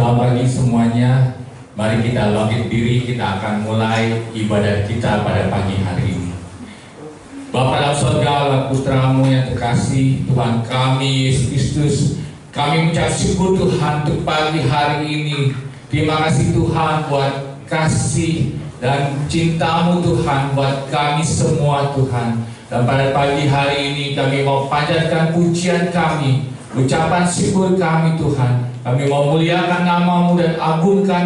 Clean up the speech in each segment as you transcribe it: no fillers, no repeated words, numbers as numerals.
Selamat pagi semuanya. Mari kita bangkit diri, kita akan mulai ibadah kita pada pagi hari ini. Bapa dalam surga, Allah Putramu yang terkasih, Tuhan kami Yesus Kristus, kami mengucap syukur Tuhan untuk pagi hari ini. Terima kasih Tuhan buat kasih dan cintamu Tuhan buat kami semua Tuhan. Dan pada pagi hari ini kami mau panjatkan pujian kami, ucapan syukur kami Tuhan. Kami mau muliakan namamu dan agungkan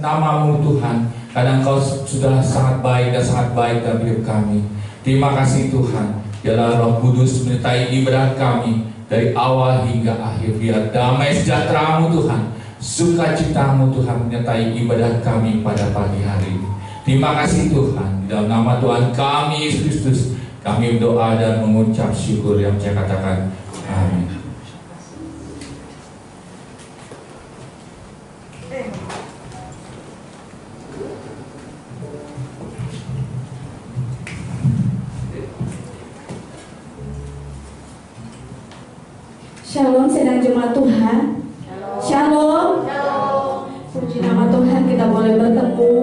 namamu Tuhan. Karena Engkau sudah sangat baik dan sangat baik dalam hidup kami. Terima kasih Tuhan. Biarlah Roh Kudus menyertai ibadah kami dari awal hingga akhir. Biar damai sejahtera-Mu Tuhan, sukacita-Mu Tuhan menyertai ibadah kami pada pagi hari ini. Terima kasih Tuhan. Di dalam nama Tuhan kami Yesus Kristus, kami berdoa dan mengucap syukur yang saya katakan. Amin. Shalom sedang jemaat Tuhan. Shalom. Puji nama Tuhan, kita boleh bertemu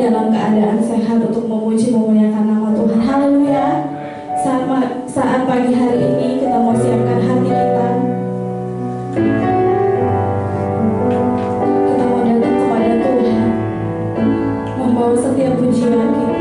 dalam keadaan sehat untuk memuji memuliakan nama Tuhan. Haleluya. Saat pagi hari ini kita mau siapkan hati kita. Kita mau datang kepada Tuhan, membawa setiap pujian kita.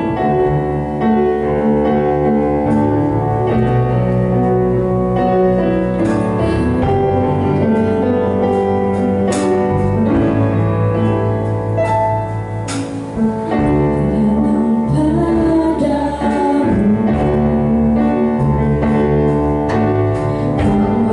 Padamu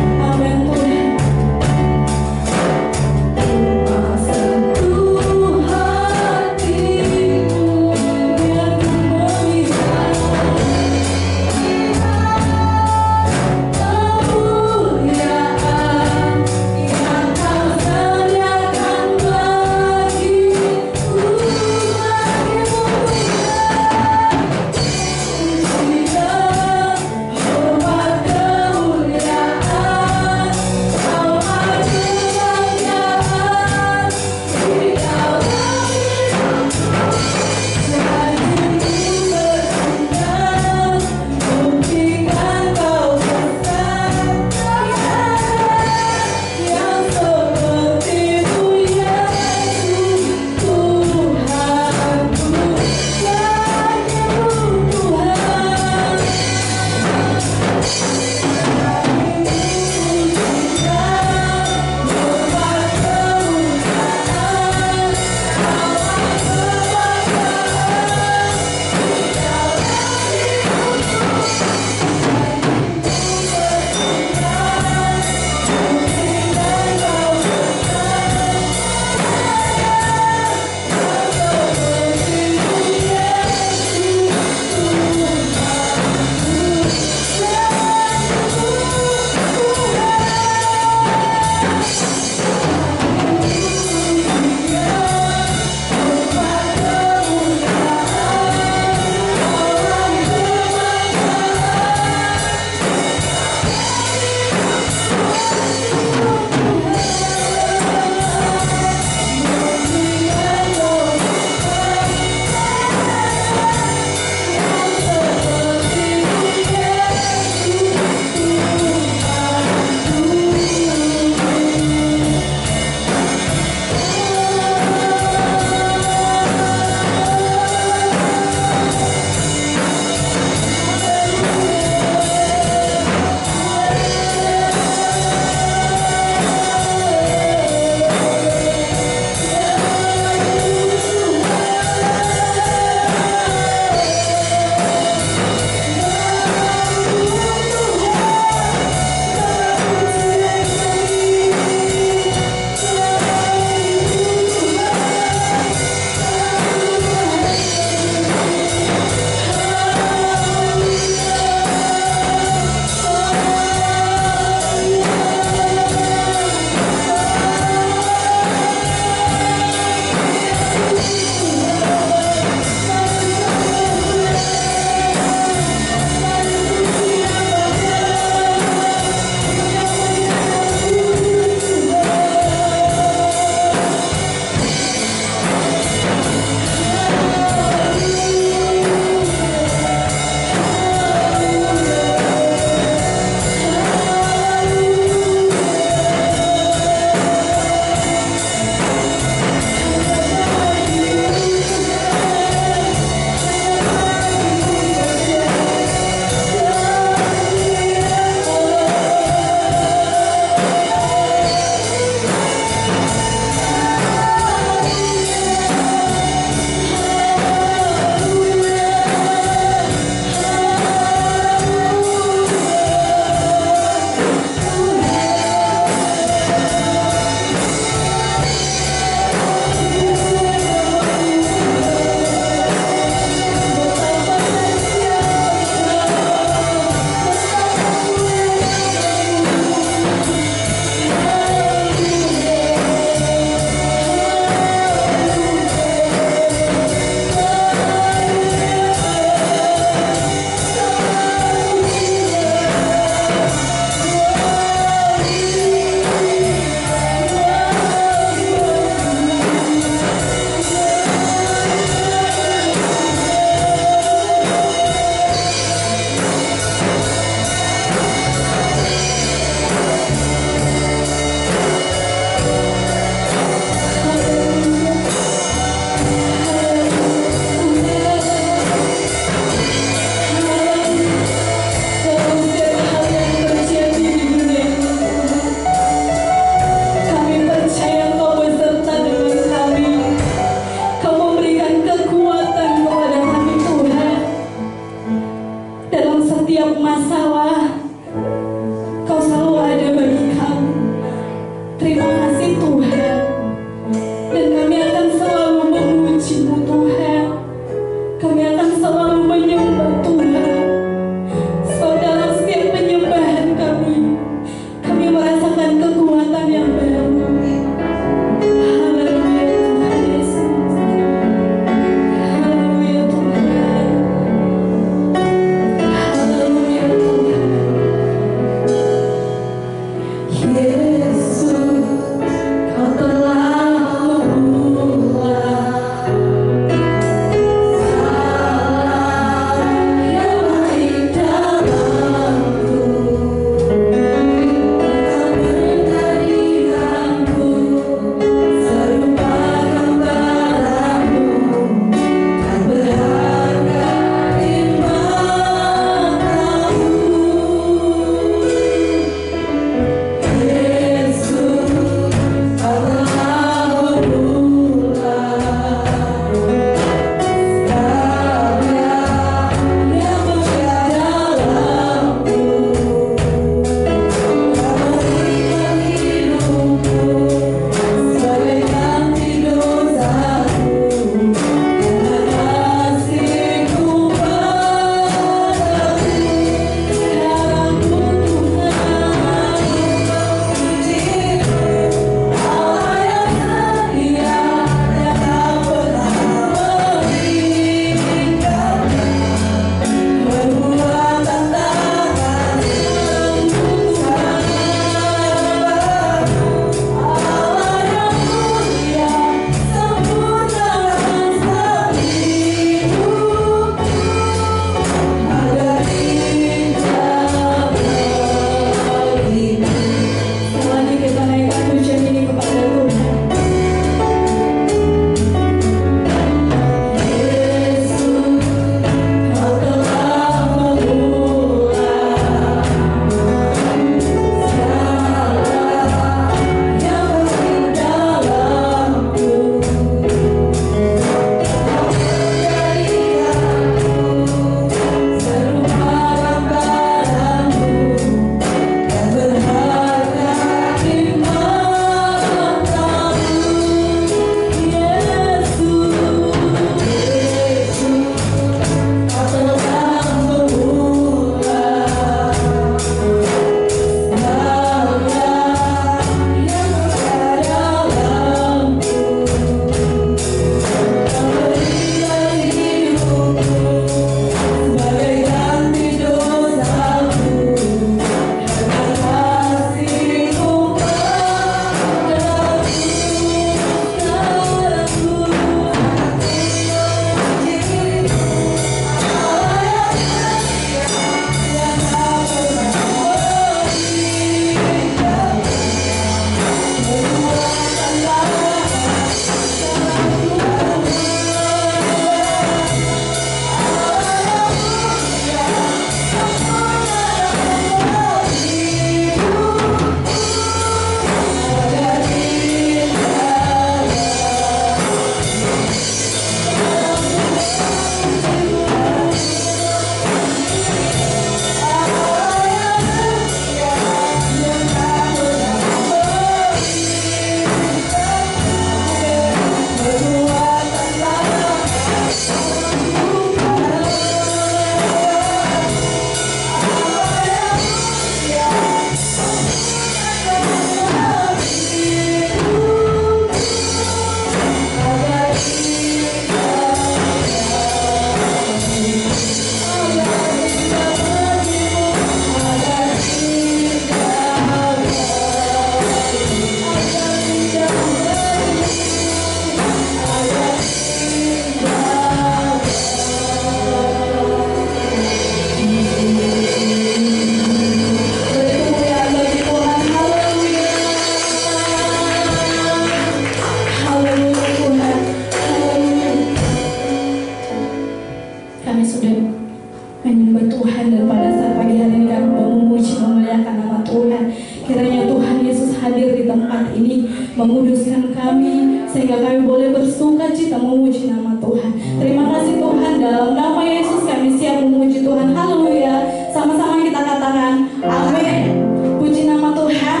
menguduskan kami, sehingga kami boleh bersuka cita memuji nama Tuhan. Terima kasih Tuhan, dalam nama Yesus kami siap memuji Tuhan. Haleluya. Sama-sama kita katakan amin. Puji nama Tuhan.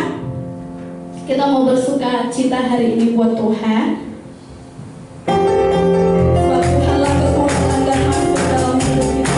Kita mau bersuka cita hari ini buat Tuhan. Sebab Tuhanlah kekuatan dan makhluk dalam hidup kita.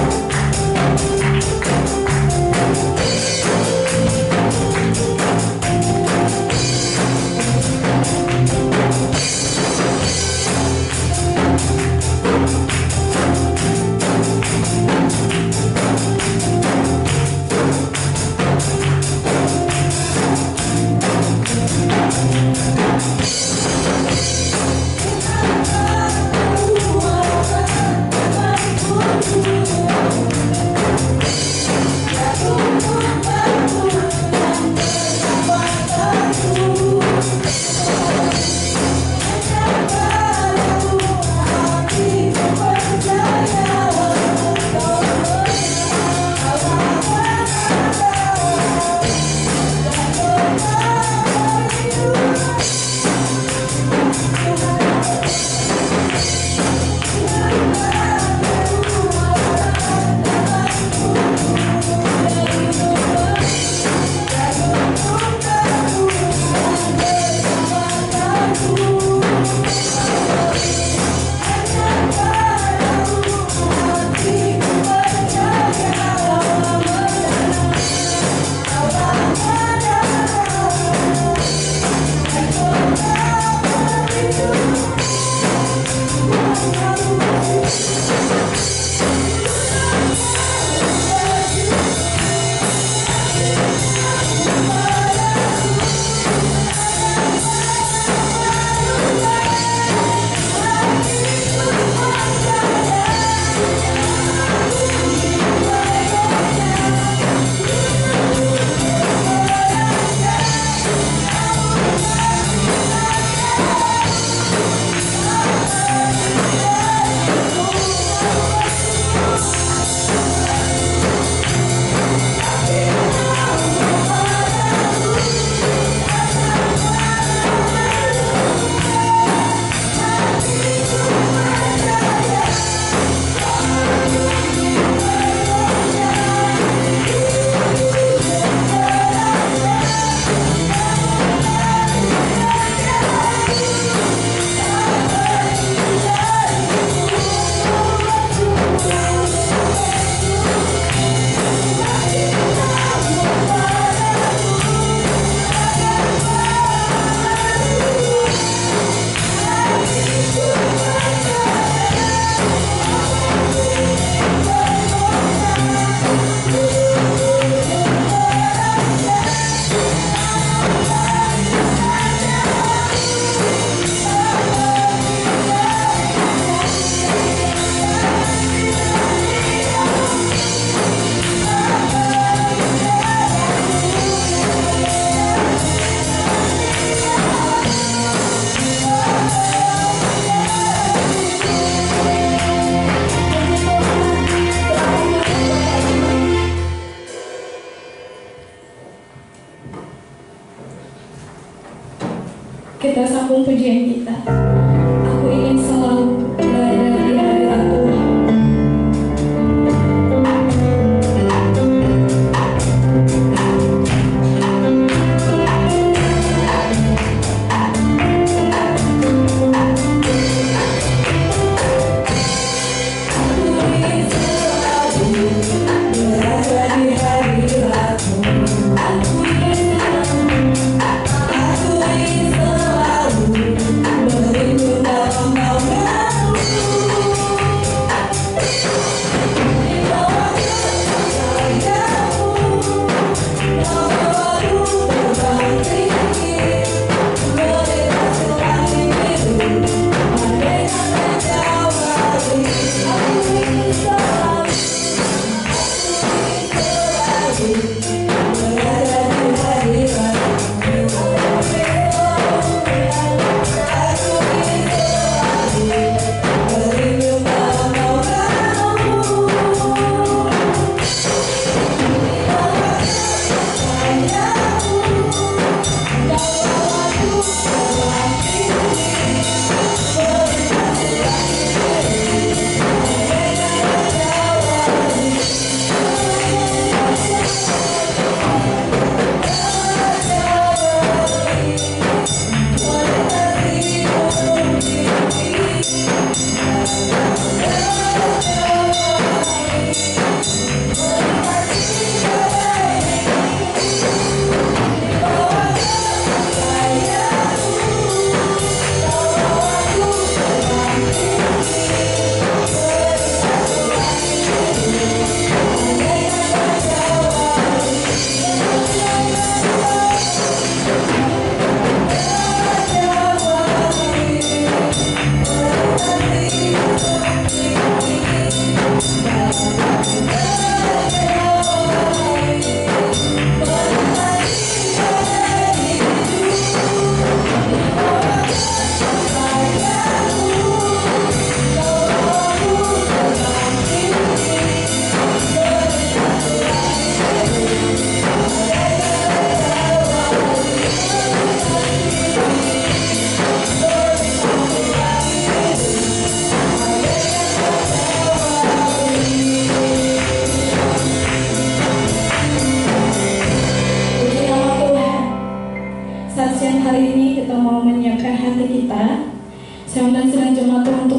Kita sambung pujian kita. Aku ingin selalu berada di hadirat Tuhan. Aku ingin selalu berlindung dalam naungan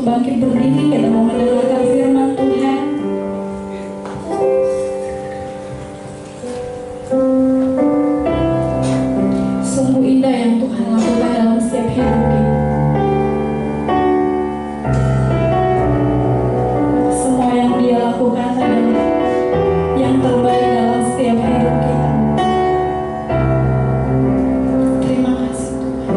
bangkit berdiri, kita mau mendengarkan firman Tuhan. Sungguh indah yang Tuhan lakukan dalam setiap hidup kita. Semua yang Dia lakukan adalah yang terbaik dalam setiap hidup kita. Terima kasih Tuhan.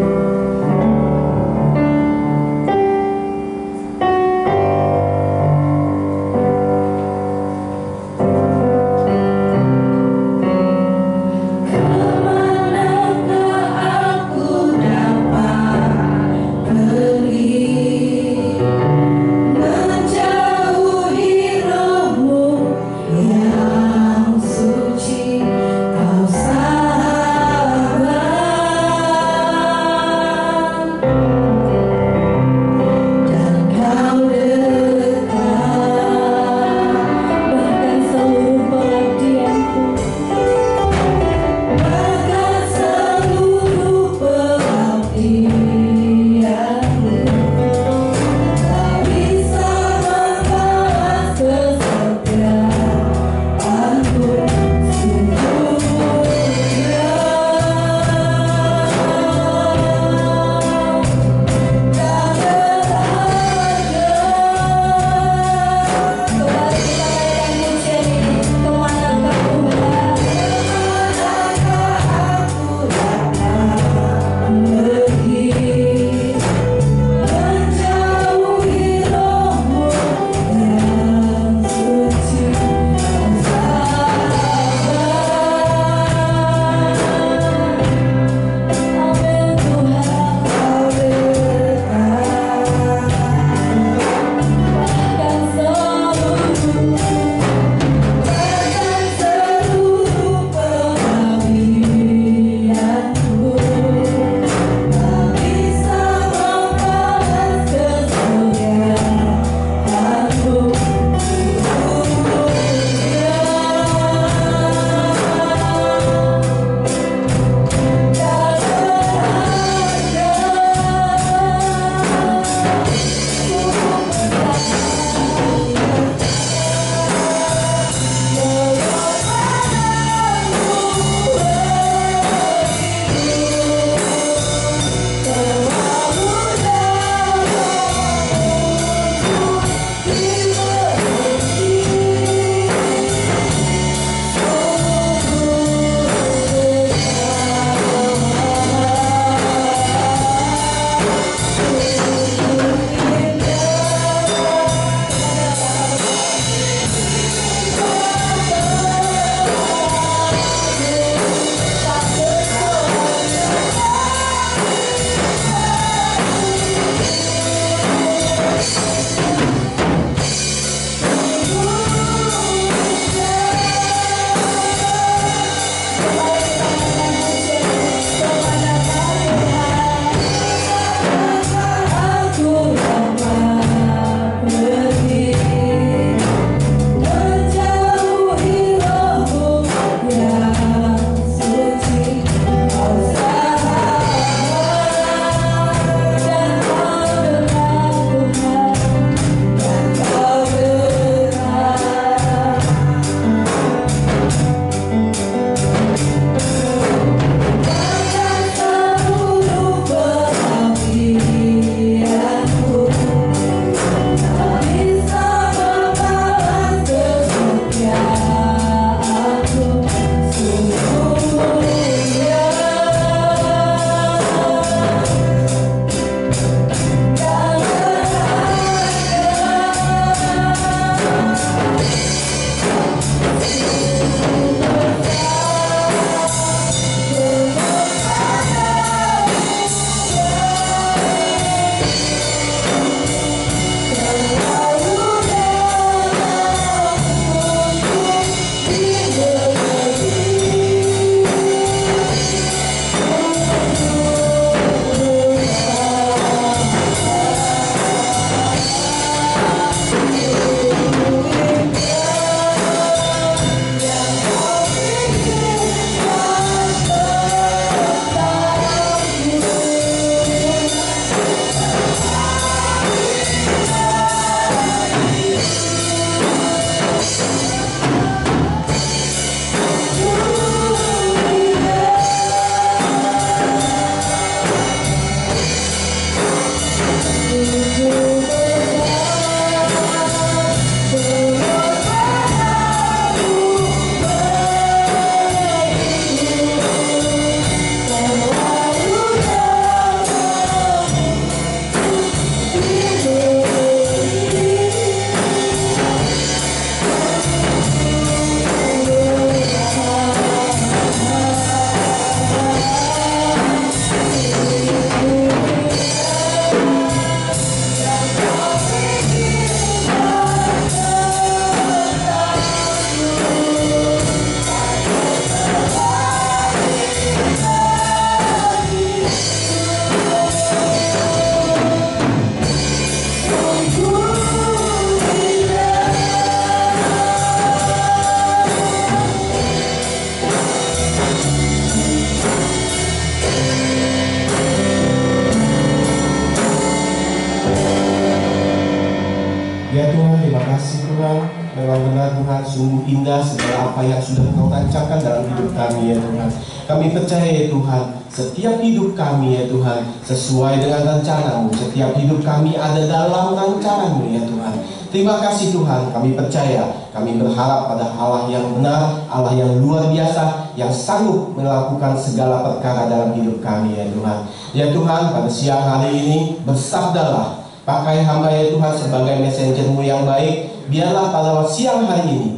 Ya Tuhan, terima kasih Tuhan. Memang benar Tuhan, sungguh indah segala apa yang sudah Engkau rancangkan dalam hidup kami ya Tuhan. Kami percaya ya Tuhan, setiap hidup kami ya Tuhan sesuai dengan rencana-Mu. Setiap hidup kami ada dalam rancangan-Mu ya Tuhan. Terima kasih Tuhan, kami percaya, kami berharap pada Allah yang benar, Allah yang luar biasa, yang sanggup melakukan segala perkara dalam hidup kami ya Tuhan. Ya Tuhan, pada siang hari ini bersabdalah, pakai hamba ya Tuhan sebagai messenger-Mu yang baik. Biarlah pada siang hari ini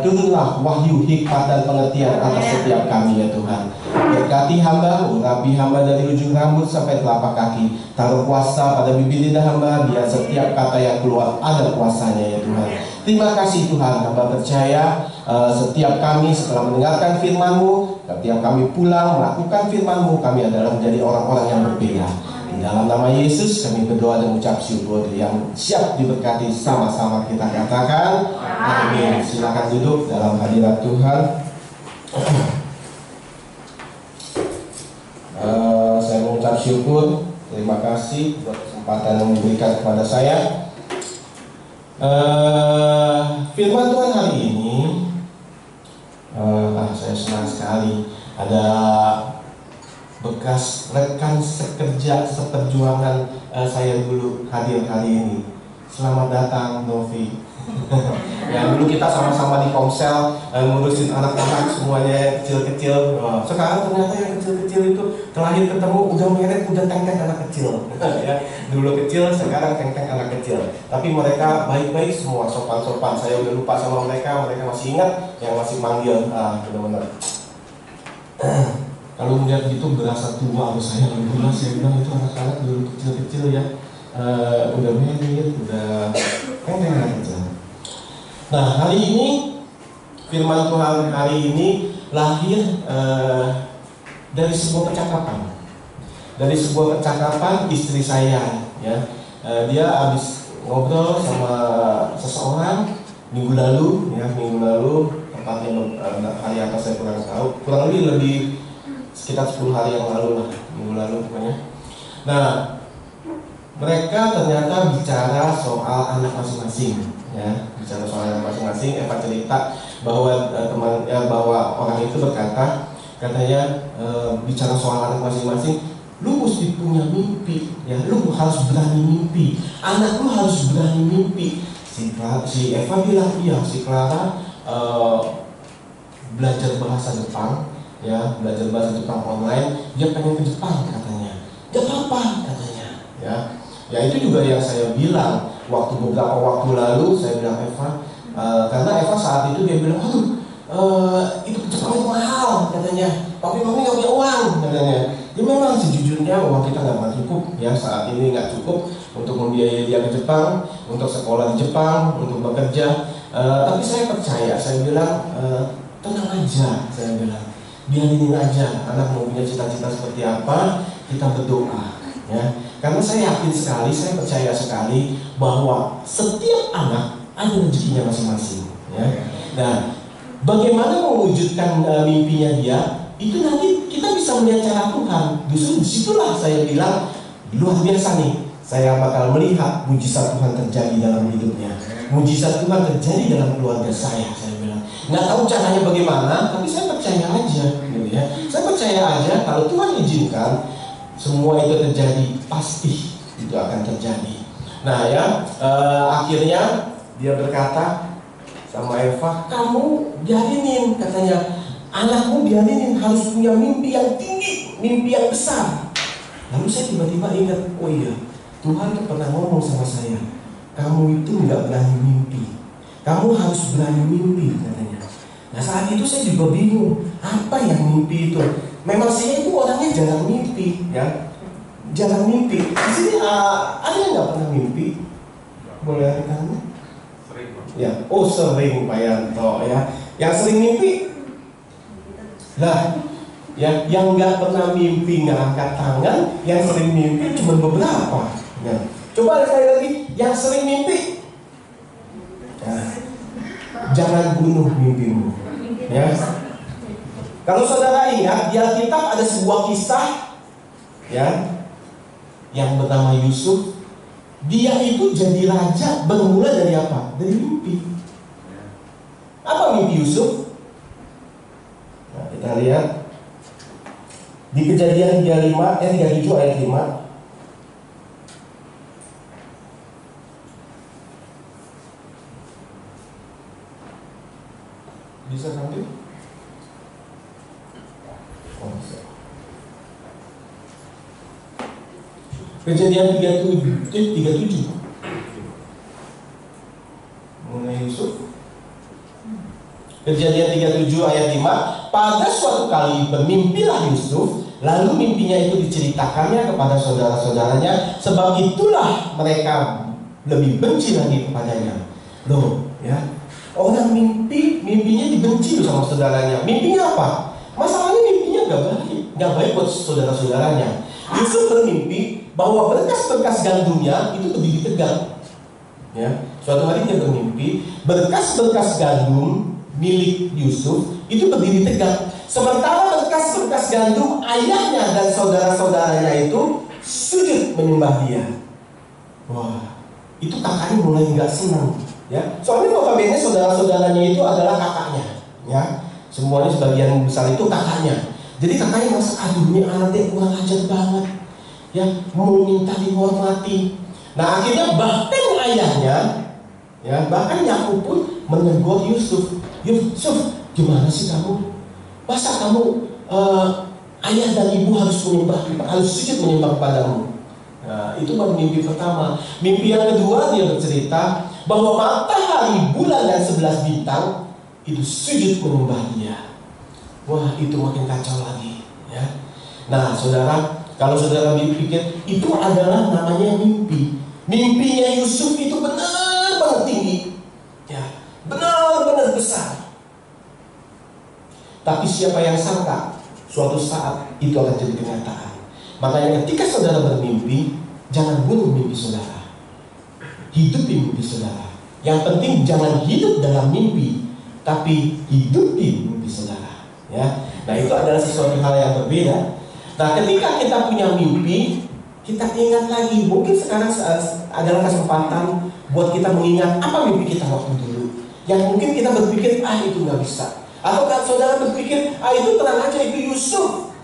turunlah wahyu, hikmat dan pengertian atas setiap kami ya Tuhan. Berkati hamba, urapi hamba dari ujung rambut sampai telapak kaki. Taruh kuasa pada bibir lidah hamba, biar setiap kata yang keluar ada kuasanya ya Tuhan. Terima kasih Tuhan, hamba percaya setiap kami setelah mendengarkan firman-Mu, setiap kami pulang melakukan firman-Mu, kami adalah menjadi orang-orang yang berbeda. Di dalam nama Yesus kami berdoa dan mengucap syukur. Yang siap diberkati sama-sama kita katakan amin. Silakan duduk dalam hadirat Tuhan. Saya mengucap syukur, terima kasih buat kesempatan yang diberikan kepada saya. Firman Tuhan hari ini, saya senang sekali ada bekas rekan sekerja seperjuangan saya dulu hadir hari ini. Selamat datang Novi. Ya dulu kita sama-sama di Komsel ngurusin anak-anak semuanya kecil-kecil. Sekarang ternyata yang kecil-kecil itu terakhir ketemu udah meret, udah tengkeng anak kecil. Ya, dulu kecil, sekarang tengkeng anak kecil. Tapi mereka baik-baik semua, sopan-sopan. Saya udah lupa sama mereka, mereka masih ingat, yang masih manggil. Benar-benar. Kalau melihat gitu berasa tua saya alhamdulillah. Saya bilang itu anak-anak dulu kecil-kecil ya, udah married, udah pengen aja. Nah hari ini firman Tuhan hari ini lahir dari sebuah percakapan. Dari sebuah percakapan istri saya ya, dia habis ngobrol sama seseorang minggu lalu ya, tepatnya hari apa saya kurang tahu, kurang lebih sekitar 10 hari yang lalu lah, minggu lalu pokoknya. Nah, mereka ternyata bicara soal anak masing-masing, ya, bicara soal anak masing-masing. Eva cerita bahwa bahwa orang itu berkata, katanya bicara soal anak masing-masing, lu mesti punya mimpi, ya, lu harus berani mimpi, anak lu harus berani mimpi. Si Eva bilang iya, si Clara belajar bahasa Jepang. Ya, belajar bahasa Jepang online, dia pengen ke Jepang katanya. Gak apa-apa katanya. Ya itu juga yang saya bilang beberapa waktu lalu. Saya bilang Eva, karena Eva saat itu dia bilang, itu ke Jepang itu mahal katanya. Tapi mami gak punya uang katanya. Ya memang sejujurnya uang kita gak cukup ya, saat ini gak cukup untuk membiayai dia ke Jepang, untuk sekolah di Jepang, untuk bekerja. Tapi saya percaya, saya bilang tenang aja, saya bilang. Biarin aja, anak mau punya cita-cita seperti apa, kita berdoa ya. Karena saya yakin sekali, saya percaya sekali bahwa setiap anak ada rezekinya masing-masing ya. Nah, bagaimana mewujudkan mimpinya dia, itu nanti kita bisa melihat cara Tuhan. Justru disitulah saya bilang luar biasa nih, saya bakal melihat mujizat Tuhan terjadi dalam hidupnya. Mujizat Tuhan terjadi dalam keluarga saya bilang. Nggak tahu caranya bagaimana, tapi saya percaya aja gitu ya. Saya percaya aja kalau Tuhan izinkan semua itu terjadi, pasti itu akan terjadi. Nah ya, akhirnya dia berkata sama Eva, kamu biarinin, katanya, anakmu biarinin harus punya mimpi yang tinggi, mimpi yang besar. Lalu saya tiba-tiba ingat, oh iya, Tuhan tuh pernah ngomong sama saya, kamu itu nggak berani mimpi, kamu harus berani mimpi, katanya. Nah saat itu saya juga bingung, apa yang mimpi itu? Memang saya itu orangnya jarang mimpi, ya, jarang mimpi. Di sini ada yang nggak pernah mimpi? Boleh angkat tangan? Sering. Ya, oh sering Pak Yanto, ya. Yang sering mimpi? Lah, ya, yang nggak pernah mimpi nggak angkat tangan, yang sering mimpi cuma beberapa. Ya. Coba sekali lagi, yang sering mimpi, ya, jangan bunuh mimpimu. Ya. Kalau saudara ingat, di Alkitab ada sebuah kisah, ya, yang bernama Yusuf. Dia itu jadi raja bermula dari apa? Dari mimpi. Apa mimpi Yusuf? Nah, kita lihat di Kejadian 37 ayat 5. Bisa sampai? Oh, bisa. Kejadian 37 mengenai Yusuf. Kejadian 37 ayat 5. Pada suatu kali bermimpilah Yusuf, lalu mimpinya itu diceritakannya kepada saudara-saudaranya, sebab itulah mereka lebih benci lagi kepadanya. Loh, ya, orang mimpinya dibenci sama saudaranya. Mimpinya apa? Masalahnya mimpinya nggak baik buat saudara-saudaranya. Yusuf bermimpi bahwa berkas-berkas gandumnya itu berdiri tegak. Ya, suatu hari dia bermimpi berkas-berkas gandum milik Yusuf itu berdiri tegak, sementara berkas-berkas gandum ayahnya dan saudara-saudaranya itu sujud menyembah dia. Wah, itu kakaknya mulai nggak senang. Ya, soalnya notabene saudara-saudaranya itu adalah kakaknya. Ya, semuanya sebagian besar itu kakaknya. Jadi kakaknya merasa, aduh ini anaknya kurang ajar banget, ya, mau minta dihormati. Nah akhirnya bahkan ayahnya, ya, bahkan Yakub pun menegur Yusuf. Yusuf, gimana sih kamu? Masa kamu ayah dan ibu harus sujud menyembah kepadamu? Nah, itu baru mimpi pertama. Mimpi yang kedua, dia bercerita bahwa matahari, bulan, dan 11 bintang itu sujud menyembah dia. Wah, itu makin kacau lagi, ya. Nah, saudara, kalau saudara pikir itu adalah namanya mimpi. Mimpinya Yusuf itu benar-benar tinggi, ya, benar-benar besar. Tapi siapa yang sangka suatu saat itu akan jadi kenyataan. Makanya ketika saudara bermimpi, jangan bunuh mimpi saudara, hidupi mimpi saudara. Yang penting jangan hidup dalam mimpi, tapi hidupi mimpi saudara. Ya, nah itu adalah sesuatu hal yang berbeda. Nah, ketika kita punya mimpi, kita ingat lagi. Mungkin sekarang adalah kesempatan buat kita mengingat apa mimpi kita waktu dulu. Yang mungkin kita berpikir, itu nggak bisa. Atau kan saudara berpikir, itu tenang aja, itu Yusuf,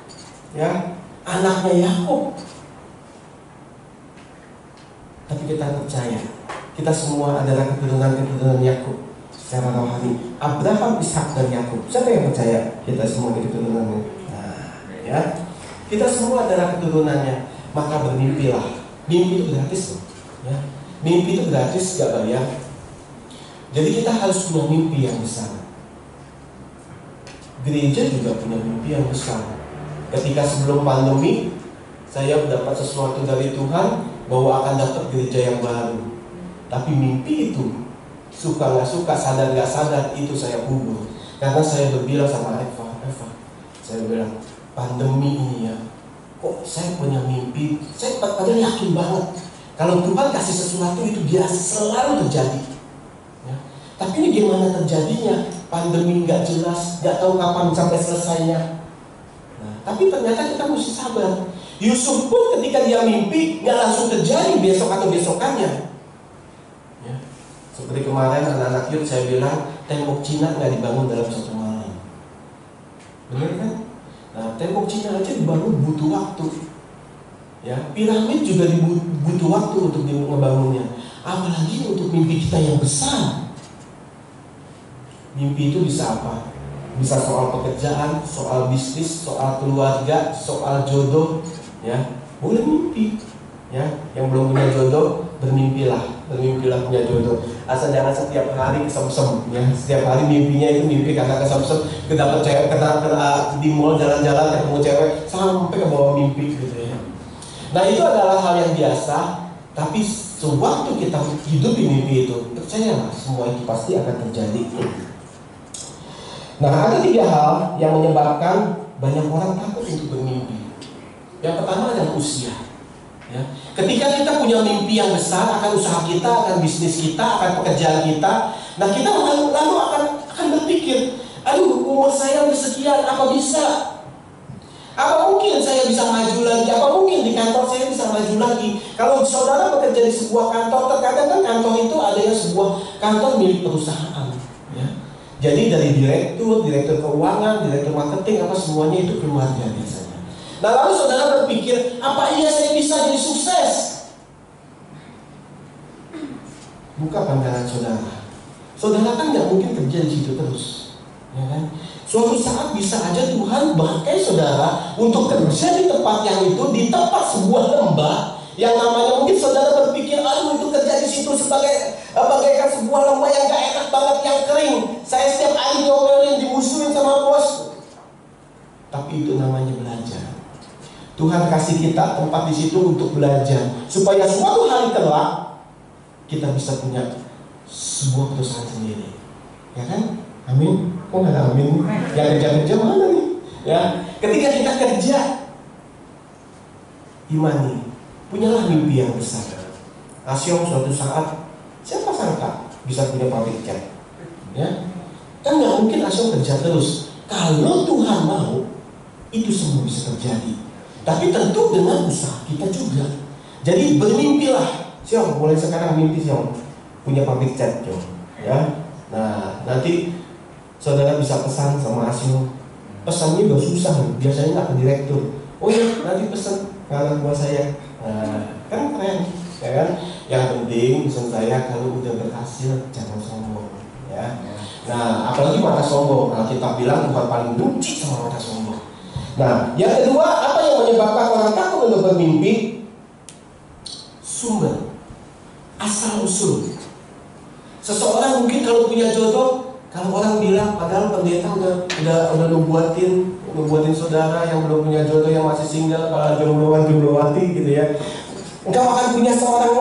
ya, anaknya Yakub. Tapi kita percaya, kita semua adalah keturunan Yakub. Secara rohani, Abraham, Ishak, dan Yakub. Siapa yang percaya kita semua dari keturunannya? Nah, ya, kita semua adalah keturunannya. Maka bermimpilah. Mimpi itu gratis, ya. Mimpi itu gratis, gak bayar. Jadi kita harus punya mimpi yang besar. Gereja juga punya mimpi yang besar. Ketika sebelum pandemi, saya mendapat sesuatu dari Tuhan bahwa akan dapat gereja yang baru. Tapi mimpi itu, suka nggak suka, sadar nggak sadar, itu saya kubur. Karena saya berbilang sama Eva, saya bilang, pandemi ini ya, kok saya punya mimpi, saya padahal yakin banget kalau Tuhan kasih sesuatu itu dia selalu terjadi, ya. Tapi ini gimana terjadinya? Pandemi nggak jelas, nggak tahu kapan sampai selesainya. Nah, tapi ternyata kita mesti sabar. Yusuf pun ketika dia mimpi nggak langsung terjadi besok atau besokannya. Seperti kemarin anak-anak youth saya bilang, tembok Cina nggak dibangun dalam satu malam. Benar kan? Nah, tembok Cina aja dibangun butuh waktu. Ya, piramid juga butuh waktu untuk membangunnya. Apalagi untuk mimpi kita yang besar. Mimpi itu bisa apa? Bisa soal pekerjaan, soal bisnis, soal keluarga, soal jodoh. Ya, boleh mimpi. Ya, yang belum punya jodoh, bermimpilah punya jodoh. Asal jangan setiap hari kesem-sem. Ya, setiap hari mimpinya itu mimpi karena kesem-sem, kedapet cewek, kena di mall jalan-jalan ketemu cewek sampai ke bawah mimpi gitu ya. Nah, itu adalah hal yang biasa, tapi sewaktu kita hidup di mimpi itu, percayalah semua itu pasti akan terjadi. Nah, ada 3 hal yang menyebabkan banyak orang takut untuk bermimpi. Yang pertama adalah usia. Ya. Ketika kita punya mimpi yang besar akan usaha kita, akan bisnis kita, akan pekerjaan kita, nah kita lalu akan berpikir, aduh, umur saya udah sekian, apa bisa? Apa mungkin saya bisa maju lagi? Apa mungkin di kantor saya bisa maju lagi? Kalau saudara bekerja di sebuah kantor, terkadang kan kantor itu ada yang sebuah kantor milik perusahaan. Ya. Jadi dari direktur keuangan, direktur marketing, apa semuanya itu keluarga biasanya. Nah, lalu saudara berpikir, apa iya saya bisa jadi sukses? Buka pandangan saudara. Saudara kan nggak mungkin kerja di situ terus, ya kan? Suatu saat bisa aja Tuhan pakai saudara untuk kerja di tempat yang itu, di tempat sebuah lembah yang namanya mungkin saudara berpikir, aduh itu kerja di situ bagaikan sebuah lembah yang gak enak banget, yang kering. Saya setiap hari diomelin, dimusuhin sama bos. Tapi itu namanya belajar. Tuhan kasih kita tempat di situ untuk belajar, supaya suatu hari kelak kita bisa punya sebuah perusahaan sendiri, ya kan? Amin. Kok nggak ada amin? Yang kerja mana nih? Ya, ketika kita kerja, imani, punyalah mimpi yang besar. Asyong suatu saat, siapa sangka bisa punya pabrik cat? Ya, kan nggak mungkin Asyong kerja terus. Kalau Tuhan mau, itu semua bisa terjadi. Tapi tentu dengan usaha kita juga. Jadi bermimpilah, Syong. Mulai sekarang mimpi Syong punya pabrik cat, Syong. Ya, nah nanti saudara bisa pesan sama Asyong. Pesannya udah susah, biasanya nggak ke direktur. Oh iya, nanti pesan ke anak buah saya. Kan keren, ya kan? Yang penting pesan saya kalau udah berhasil jangan sombong, ya. Nah, apalagi mata sombong. Nah, kita bilang Tuhan paling benci sama mata sombong. Nah, yang kedua, apa yang menyebabkan orang takut untuk bermimpi? Sumber, asal usul. Seseorang mungkin kalau punya jodoh, kalau orang bilang, padahal pendeta udah nubuatin saudara yang belum punya jodoh, yang masih single, kalau jombloan-jomblowati gitu ya, engkau akan punya seorang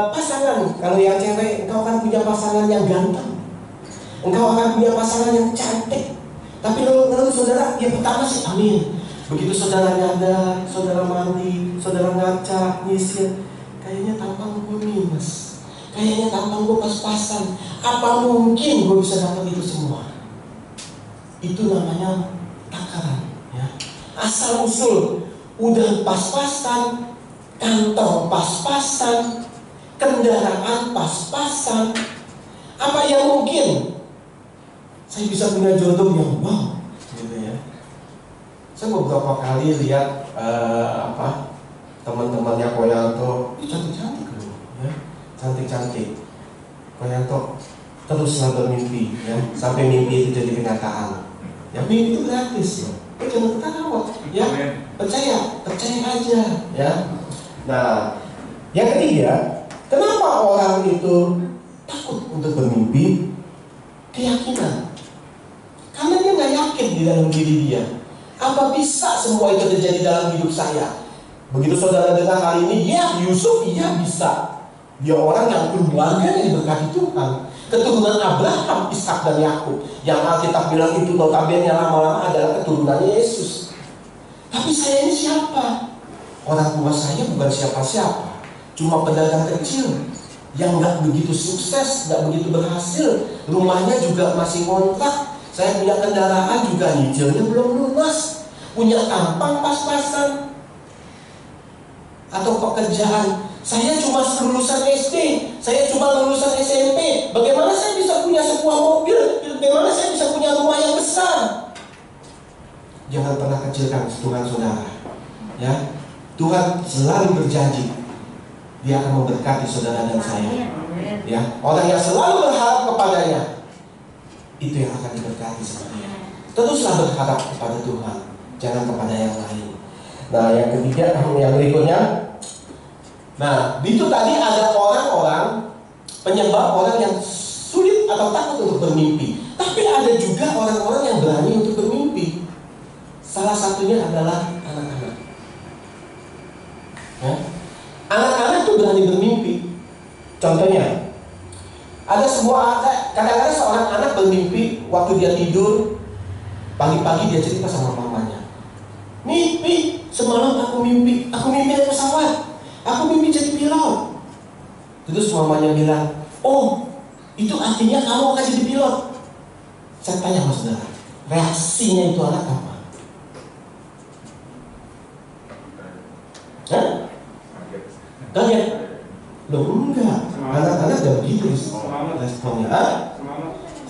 pasangan. Kalau yang cewek, engkau akan punya pasangan yang ganteng, engkau akan punya pasangan yang cantik. Tapi lalu saudara, yang pertama sih amin. Begitu saudara nyadar, saudara mandi, saudara ngaca, nyisir, kayaknya tampang gue minus, kayaknya tampang gue pas-pasan. Apa mungkin gue bisa dapat itu semua? Itu namanya takaran, ya. Asal usul, udah pas-pasan, kantong pas-pasan, kendaraan pas-pasan. Apa yang mungkin saya bisa punya jodoh yang wow, gitu ya. Saya beberapa kali lihat teman-temannya Koyanto, cantik-cantik loh, ya, cantik-cantik. Koyanto teruslah bermimpi, ya, sampai mimpi itu jadi kenyataan. Ya, mimpi itu gratis, loh. Jangan ketawa, ya, percaya aja, ya. Nah, yang ketiga, kenapa orang itu takut untuk bermimpi? Keyakinan. Karena dia nggak yakin di dalam diri dia. Apa bisa semua itu terjadi dalam hidup saya? Begitu saudara dengar hari ini, ya Yusuf, iya bisa. Dia orang yang keluarganya diberkati Tuhan. Keturunan Abraham, Ishak dan Yakub. Yang Alkitab bilang itu notabene lama-lama adalah keturunannya Yesus. Tapi saya ini siapa? Orang tua saya bukan siapa-siapa. Cuma pedagang kecil yang nggak begitu sukses, nggak begitu berhasil. Rumahnya juga masih kontrak. Saya punya kendaraan juga nyicilnya belum lunas. Punya tampang pas-pasan. Atau pekerjaan, saya cuma lulusan SD, saya cuma lulusan SMP. Bagaimana saya bisa punya sebuah mobil? Bagaimana saya bisa punya rumah yang besar? Jangan pernah kecilkan Tuhan saudara, ya. Tuhan selalu berjanji Dia akan memberkati saudara dan saya. Ya, orang yang selalu berharap kepadanya, itu yang akan diberkati sepertinya. Teruslah berharap kepada Tuhan, jangan kepada yang lain. Nah, yang ketiga, yang berikutnya. Nah, itu tadi ada orang-orang penyebab orang yang sulit atau takut untuk bermimpi. Tapi ada juga orang-orang yang berani untuk bermimpi. Salah satunya adalah anak-anak. Ya. Anak-anak tuh berani bermimpi. Contohnya, ada kadang-kadang seorang anak bermimpi waktu dia tidur, pagi-pagi dia cerita sama mamanya. Mimpi, semalam aku mimpi naik pesawat, aku mimpi jadi pilot. Terus mamanya bilang, oh, itu artinya kamu akan jadi pilot. Saya tanya sama saudara, reaksinya itu anak apa? Hah? Kaget? Loh enggak, anak-anak udah begitu responnya.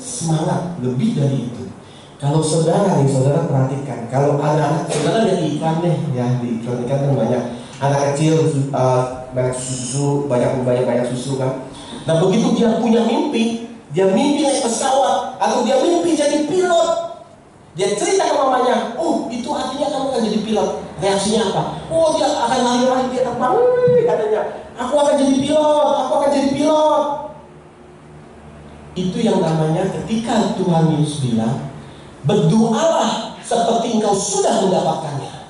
Semangat, lebih dari itu. Kalau saudara perhatikan, kalau anak-anak, saudara lihat di iklan deh, ya di iklan kan banyak anak kecil banyak susu, banyak susu kan. Nah begitu dia punya mimpi, dia mimpi naik pesawat atau dia mimpi jadi pilot, dia cerita ke mamanya, oh itu artinya kamu akan jadi pilot. Reaksinya apa? Oh dia akan lari-lari, dia terbang, katanya, aku akan jadi pilot. Itu yang namanya ketika Tuhan Yesus bilang, berdoalah seperti engkau sudah mendapatkannya.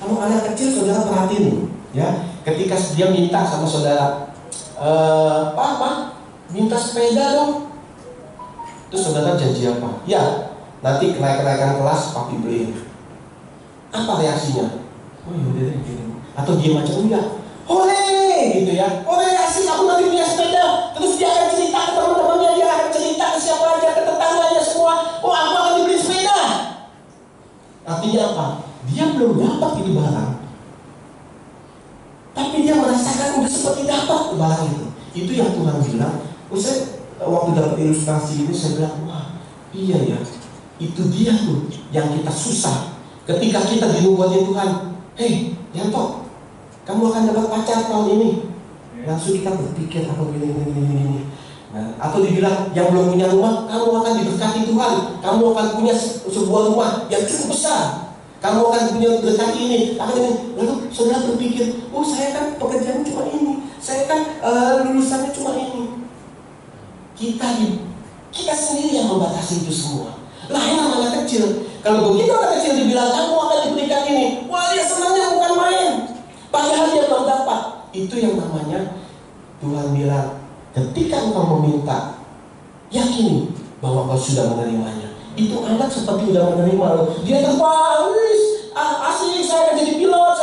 Kalau anak kecil saudara perhatiin, ya, ketika dia minta sama saudara, Papa, minta sepeda dong. Terus saudara janji apa? Ya, nanti kenaikan kelas papi beliin. Apa reaksinya? Oh yaudah deh. Atau dia macam enggak? Hore, gitu ya. Hore, asik, aku nanti punya sepeda. Terus dia akan cerita ke teman-temannya, dia akan cerita ke siapa aja, ke tetangganya semua. Oh, aku akan dibeli sepeda. Artinya apa? Dia belum dapat itu barang, tapi dia merasakan udah seperti dapat barang itu. Itu yang Tuhan bilang. Saya waktu dapat ilustrasi ini saya bilang, wah, iya ya. Itu dia tuh yang kita susah. Ketika kita dinubuatin Tuhan, hei, Yanto, kamu akan dapat pacar tahun ini. Langsung kita berpikir apa gini. Nah, atau dibilang yang belum punya rumah, kamu akan diberkati Tuhan. Kamu akan punya sebuah rumah yang cukup besar. Kamu akan punya berkati ini. Lalu saudara berpikir, oh saya kan pekerjaan cuma ini, saya kan lulusannya cuma ini. Kita sendiri yang membatasi itu semua. Lain anak kecil. Kalau begitu anak kecil dibilang kamu akan diberikan ini, wah dia senangnya bukan main. Padahal dia belum dapat. Itu yang namanya Tuhan bilang, ketika engkau meminta, yakini bahwa kau sudah menerimanya. Itu anak seperti sudah menerima loh. Dia terbang, asik, saya akan jadi pilot.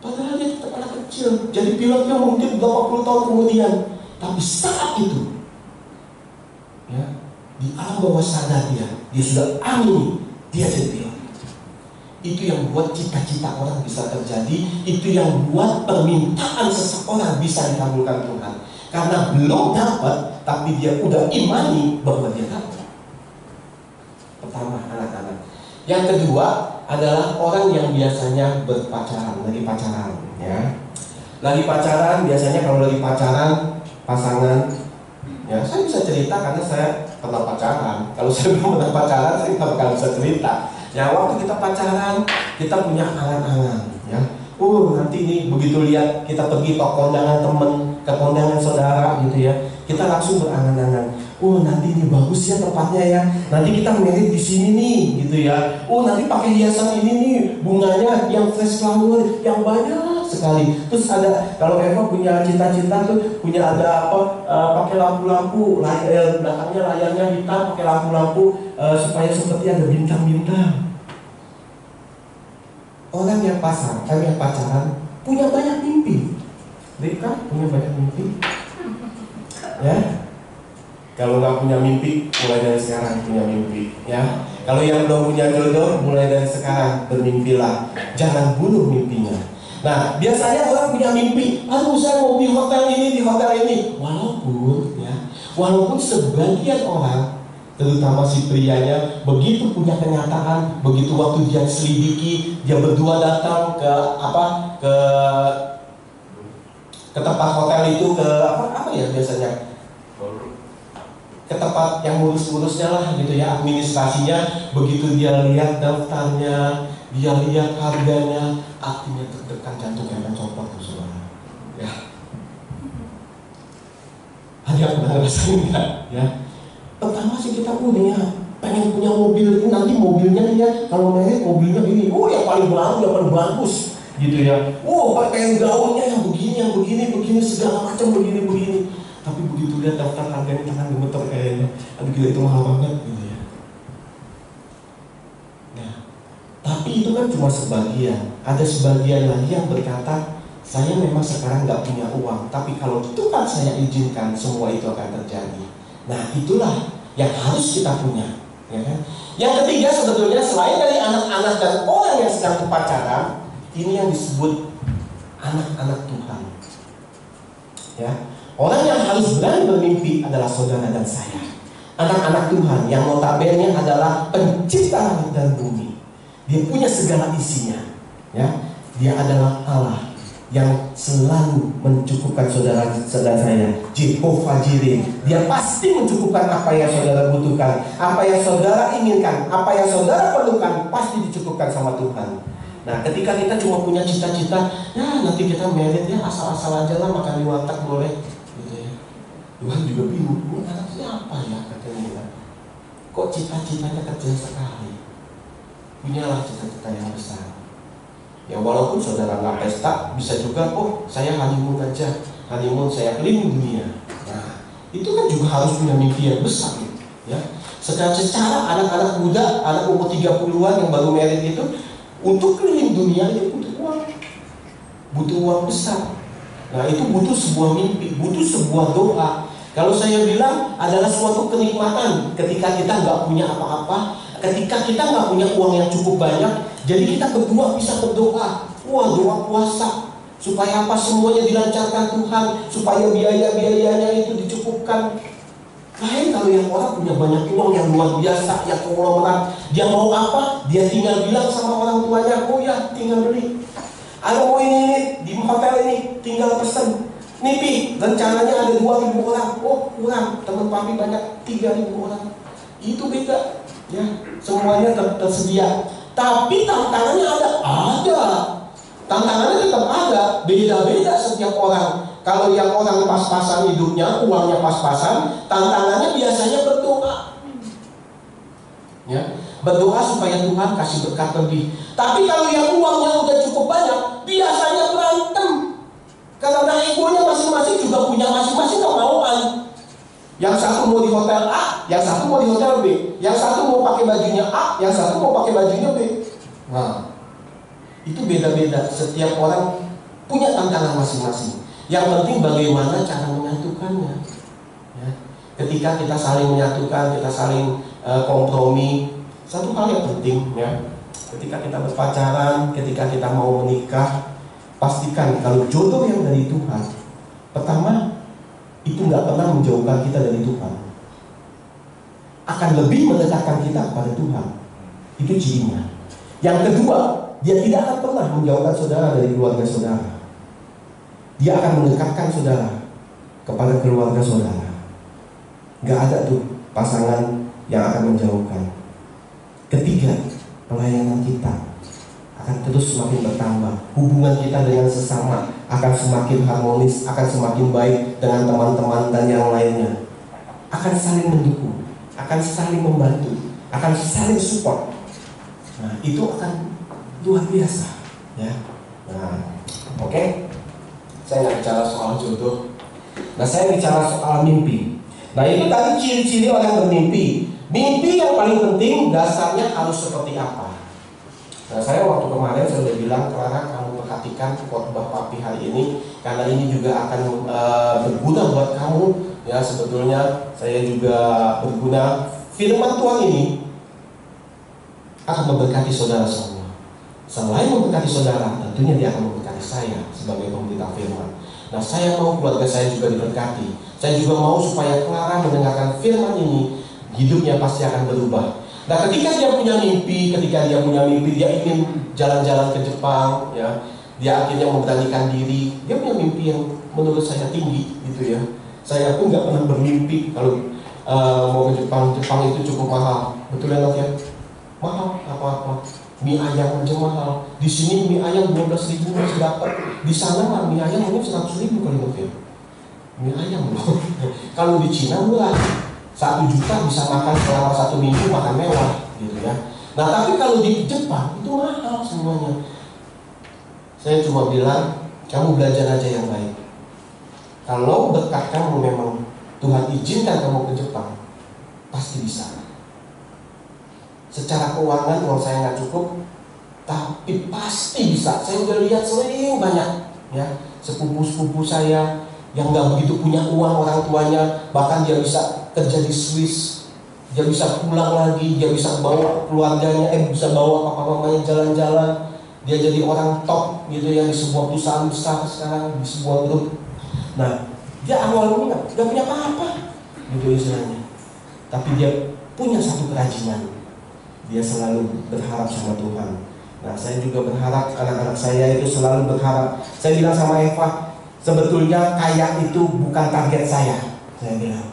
Padahal dia tetap anak kecil. Jadi pilotnya mungkin 80 tahun kemudian. Tapi saat itu, ya, di alam bawah sadar dia sudah amin, dia jadi pilot. Itu yang buat cita-cita orang bisa terjadi. Itu yang buat permintaan seseorang bisa dikabulkan Tuhan. Karena belum dapat, tapi dia udah imani bahwa dia dapat. Pertama, anak-anak. Yang kedua adalah orang yang biasanya lagi pacaran, ya. Lagi pacaran, biasanya kalau lagi pacaran pasangan, ya saya bisa cerita karena saya pernah pacaran. Kalau saya belum pernah pacaran, saya nggak bakal bisa cerita. Ya waktu kita pacaran, kita punya angan-angan, ya. Nanti ini begitu lihat kita pergi ke kondangan temen, ke kondangan saudara gitu ya, kita langsung berangan-angan. Nanti ini bagus ya tempatnya ya. Nanti kita married di sini nih, gitu ya. Nanti pakai hiasan ini nih, bunganya yang fresh flower, yang banyak sekali. Terus ada, kalau Eva punya cita-cita tuh, punya ada pakai lampu-lampu, belakangnya layarnya hitam, pakai lampu-lampu supaya seperti ada bintang-bintang. Orang yang pacaran punya banyak mimpi. Rika punya banyak mimpi, ya. Kalau nggak punya mimpi, mulai dari sekarang punya mimpi, ya. Kalau yang belum punya jodoh, mulai dari sekarang bermimpilah, jangan bunuh mimpinya. Nah, biasanya orang punya mimpi, saya mau di hotel ini, walaupun sebagian orang terutama si prianya, begitu punya kenyataan, begitu waktu dia selidiki, dia berdua datang ke ke tempat hotel itu, ke apa ya biasanya, ke tempat yang ngurus-ngurusnya lah gitu ya, administrasinya. Begitu dia lihat daftarnya, dia lihat harganya, hatinya tertekan, jantungnya mencopot tuh saudara. Ya. Ada yang pernah ngerasain nggak? Ya. Pertama sih kita pengen punya mobil ini, nanti mobilnya ya kalau merek mobilnya ini, yang paling baru, yang paling bagus, gitu ya. Pakai gaunnya yang begini, segala macam begini. Tapi begitu lihat daftar harganya, tangan gemeter kayaknya. Aduh gila, itu mahal banget, gitu ya. Nah, tapi itu kan cuma sebagian. Ada sebagian lagi yang berkata, saya memang sekarang nggak punya uang, tapi kalau Tuhan saya izinkan, semua itu akan terjadi. Nah, itulah yang harus kita punya, ya kan? Yang ketiga sebetulnya selain dari anak-anak dan orang yang sedang berpacaran, ini yang disebut anak-anak Tuhan. Ya, orang yang harus berani bermimpi adalah saudara dan saya. Anak-anak Tuhan yang notabene adalah pencipta langit dan bumi. Dia punya segala isinya. Ya, dia adalah Allah yang selalu mencukupkan saudara dan saya. Jehovah Jireh, dia pasti mencukupkan apa yang saudara butuhkan, apa yang saudara inginkan, apa yang saudara perlukan, pasti dicukupkan sama Tuhan. Nah, ketika kita cuma punya cita-cita, ya nanti kita merit ya asal-asal aja lah, makan di warteg boleh, gitu ya. Tuhan juga bingung, ini anak siapa ya, katanya. Kok cita-citanya kecil sekali? Punyalah cita-cita yang besar. Ya walaupun saudara nggak pesta, bisa juga saya honeymoon aja, honeymoon saya keliling dunia. Nah, itu kan juga harus punya mimpi yang besar, gitu, ya. Secara anak-anak muda, anak umur 30-an yang baru married itu, untuk keliling dunia itu butuh uang besar. Nah, itu butuh sebuah mimpi, butuh sebuah doa. Kalau saya bilang adalah suatu kenikmatan ketika kita nggak punya apa-apa, ketika kita nggak punya uang yang cukup banyak. Jadi kita berdua bisa berdoa, doa puasa, supaya semuanya dilancarkan Tuhan, supaya biaya-biayanya itu dicukupkan. Lain kalau yang orang punya banyak uang yang luar biasa, yang konglomerat, dia mau apa, dia tinggal bilang sama orang tuanya, tinggal beli. Mau ini di hotel ini, tinggal pesen. Nih rencananya ada 2.000 orang, kurang, teman papi banyak 3.000 orang. Itu beda, ya, semuanya tersedia. Tapi tantangannya ada. Tantangannya tetap ada, beda-beda setiap orang. Kalau yang orang pas-pasan hidupnya, uangnya pas-pasan, tantangannya biasanya berdoa. Ya, berdoa supaya Tuhan kasih berkat lebih. Tapi kalau yang uangnya udah cukup banyak, biasanya berantem. Karena egonya masing-masing juga punya masing-masing kemauan. Yang satu mau di hotel A, yang satu mau di hotel B, yang satu mau pakai bajunya A, yang satu mau pakai bajunya B. Nah, itu beda-beda. Setiap orang punya tantangan masing-masing. Yang penting bagaimana cara menyatukannya. Ya. Ketika kita saling menyatukan, kita saling kompromi. Satu hal yang penting, ya, ketika kita berpacaran, ketika kita mau menikah, pastikan kalau jodoh yang dari Tuhan, pertama, itu nggak pernah menjauhkan kita dari Tuhan, akan lebih mendekatkan kita kepada Tuhan. Itu cirinya. Yang kedua, dia tidak akan pernah menjauhkan saudara dari keluarga saudara. Dia akan mendekatkan saudara kepada keluarga saudara. Nggak ada tuh pasangan yang akan menjauhkan. Ketiga, pelayanan kita akan terus semakin bertambah. Hubungan kita dengan sesama akan semakin harmonis, akan semakin baik dengan teman-teman dan yang lainnya. Akan saling mendukung, akan saling membantu, akan saling support. Nah, itu akan luar biasa, ya. Nah, oke. Saya nggak bicara soal jodoh. Nah, saya bicara soal mimpi. Nah, itu tadi ciri-ciri orang bermimpi. Mimpi yang paling penting dasarnya harus seperti apa? Nah, saya waktu kemarin saya sudah bilang, Clara, kamu perhatikan khotbah papi hari ini, karena ini juga akan berguna buat kamu. Ya, sebetulnya saya juga berguna. Firman Tuhan ini akan memberkati saudara semua. Selain memberkati saudara, tentunya dia akan memberkati saya sebagai pemberita firman. Nah, saya mau keluarga saya juga diberkati. Saya juga mau supaya Clara mendengarkan firman ini hidupnya pasti akan berubah. Nah, ketika dia punya mimpi, dia ingin jalan-jalan ke Jepang, ya, dia akhirnya memberanikan diri. Dia punya mimpi yang menurut saya tinggi, gitu ya. Saya pun nggak pernah bermimpi kalau mau ke Jepang. Jepang itu cukup mahal, betul ya, ya? Mahal apa-apa. Mie ayam aja mahal. Di sini mie ayam 12.000 masih dapat. Di sana mah mie ayam mungkin 100.000 kali, ya. Mie ayam loh. Kalau di Cina murah. 1 juta bisa makan selama 1 minggu, makan mewah, gitu ya. Nah, tapi kalau di Jepang itu mahal semuanya. Saya cuma bilang, kamu belajar aja yang baik. Kalau berkat kamu memang Tuhan izinkan kamu ke Jepang, pasti bisa. Secara keuangan uang saya nggak cukup, tapi pasti bisa. Saya udah lihat sering banyak, ya, sepupu-sepupu saya yang nggak begitu punya uang, orang tuanya, bahkan dia bisa kerja di Swiss, dia bisa pulang lagi, dia bisa bawa keluarganya, bisa bawa papa-mamanya jalan-jalan, dia jadi orang top gitu ya di sebuah perusahaan besar sekarang, di sebuah grup. Nah, dia awalnya nggak punya apa-apa, gitu istilahnya, tapi dia punya satu kerajinan, dia selalu berharap sama Tuhan. Nah, saya juga berharap anak-anak saya itu selalu berharap. Saya bilang sama Eva, sebetulnya kaya itu bukan target saya bilang.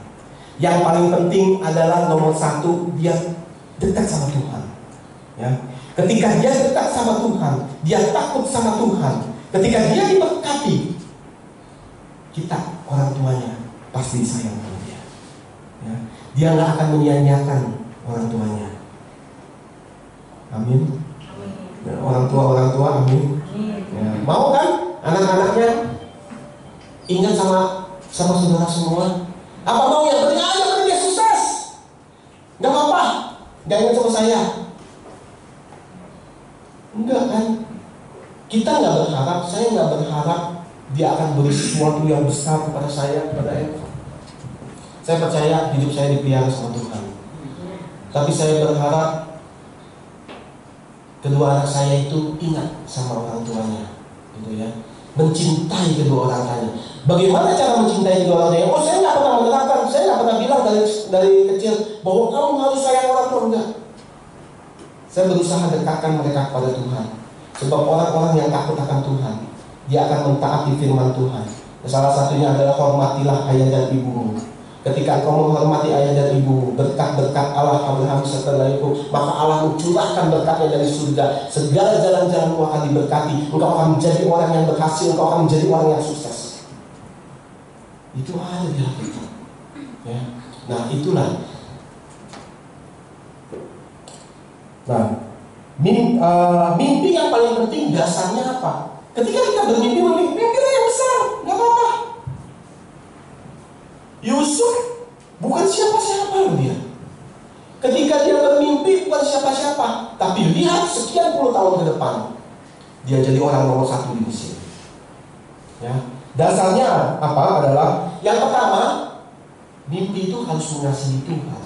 Yang paling penting adalah nomor 1, dia dekat sama Tuhan, ya. Ketika dia dekat sama Tuhan, dia takut sama Tuhan, ketika dia diberkati, kita orang tuanya pasti sayang sama dia, ya. Dia nggak akan menyia-nyiakan orang tuanya. Amin. Ya, orang tua, amin. Ya, mau kan anak-anaknya ingat sama saudara semua? Apa mau yang penting aja kan dia sukses? Gak apa-apa, gak ingat sama saya. Enggak kan? Kita gak berharap, saya gak berharap dia akan beri sesuatu yang besar kepada saya, kepada Eva. Saya percaya hidup saya dipelihara sama Tuhan. Tapi saya berharap kedua anak saya itu ingat sama orang tuanya, gitu ya. Mencintai kedua orang tuanya. Bagaimana cara mencintai kedua orang tuanya? Oh, saya nggak pernah menerapkan, saya nggak pernah bilang dari kecil bahwa kamu harus sayang orang tua, enggak. Saya berusaha dekatkan mereka kepada Tuhan. Sebab orang-orang yang takut akan Tuhan, dia akan mentaati firman Tuhan. Salah satunya adalah hormatilah ayah dan ibumu. Ketika engkau menghormati ayah dan ibumu, berkat-berkat Allah Abraham serta dariku, maka Allah mencurahkan berkatnya dari surga. Segala jalan-jalanmu akan diberkati. Engkau akan menjadi orang yang berhasil, engkau akan menjadi orang yang sukses. Itu ada di Alkitab, ya. Nah, itulah. Nah, mimpi yang paling penting dasarnya apa? Ketika kita bermimpi, mimpilah yang besar, nggak apa-apa. Yusuf bukan siapa-siapa loh dia. Ketika dia bermimpi bukan siapa-siapa, tapi lihat sekian puluh tahun ke depan, dia jadi orang nomor 1 di Mesir. Ya, dasarnya apa? Adalah yang pertama, mimpi itu harus mengasihi Tuhan,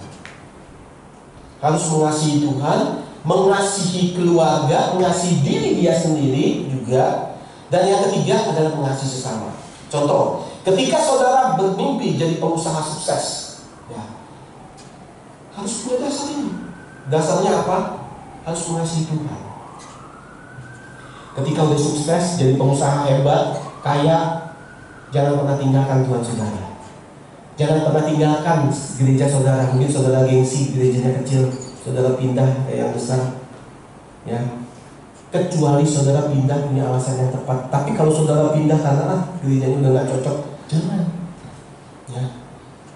harus mengasihi Tuhan, mengasihi keluarga, mengasihi diri dia sendiri juga, dan yang ketiga adalah mengasihi sesama. Contoh, ketika saudara bermimpi jadi pengusaha sukses, ya, harus punya dasar ini. Dasarnya apa? Harus mengasihi Tuhan. Ketika udah sukses jadi pengusaha hebat, kaya, jangan pernah tinggalkan Tuhan saudara. Jangan pernah tinggalkan gereja saudara. Mungkin saudara gengsi gerejanya kecil, saudara pindah ke yang besar, ya. Kecuali saudara pindah punya alasan yang tepat. Tapi kalau saudara pindah karena gerejanya udah gak cocok, jangan, ya.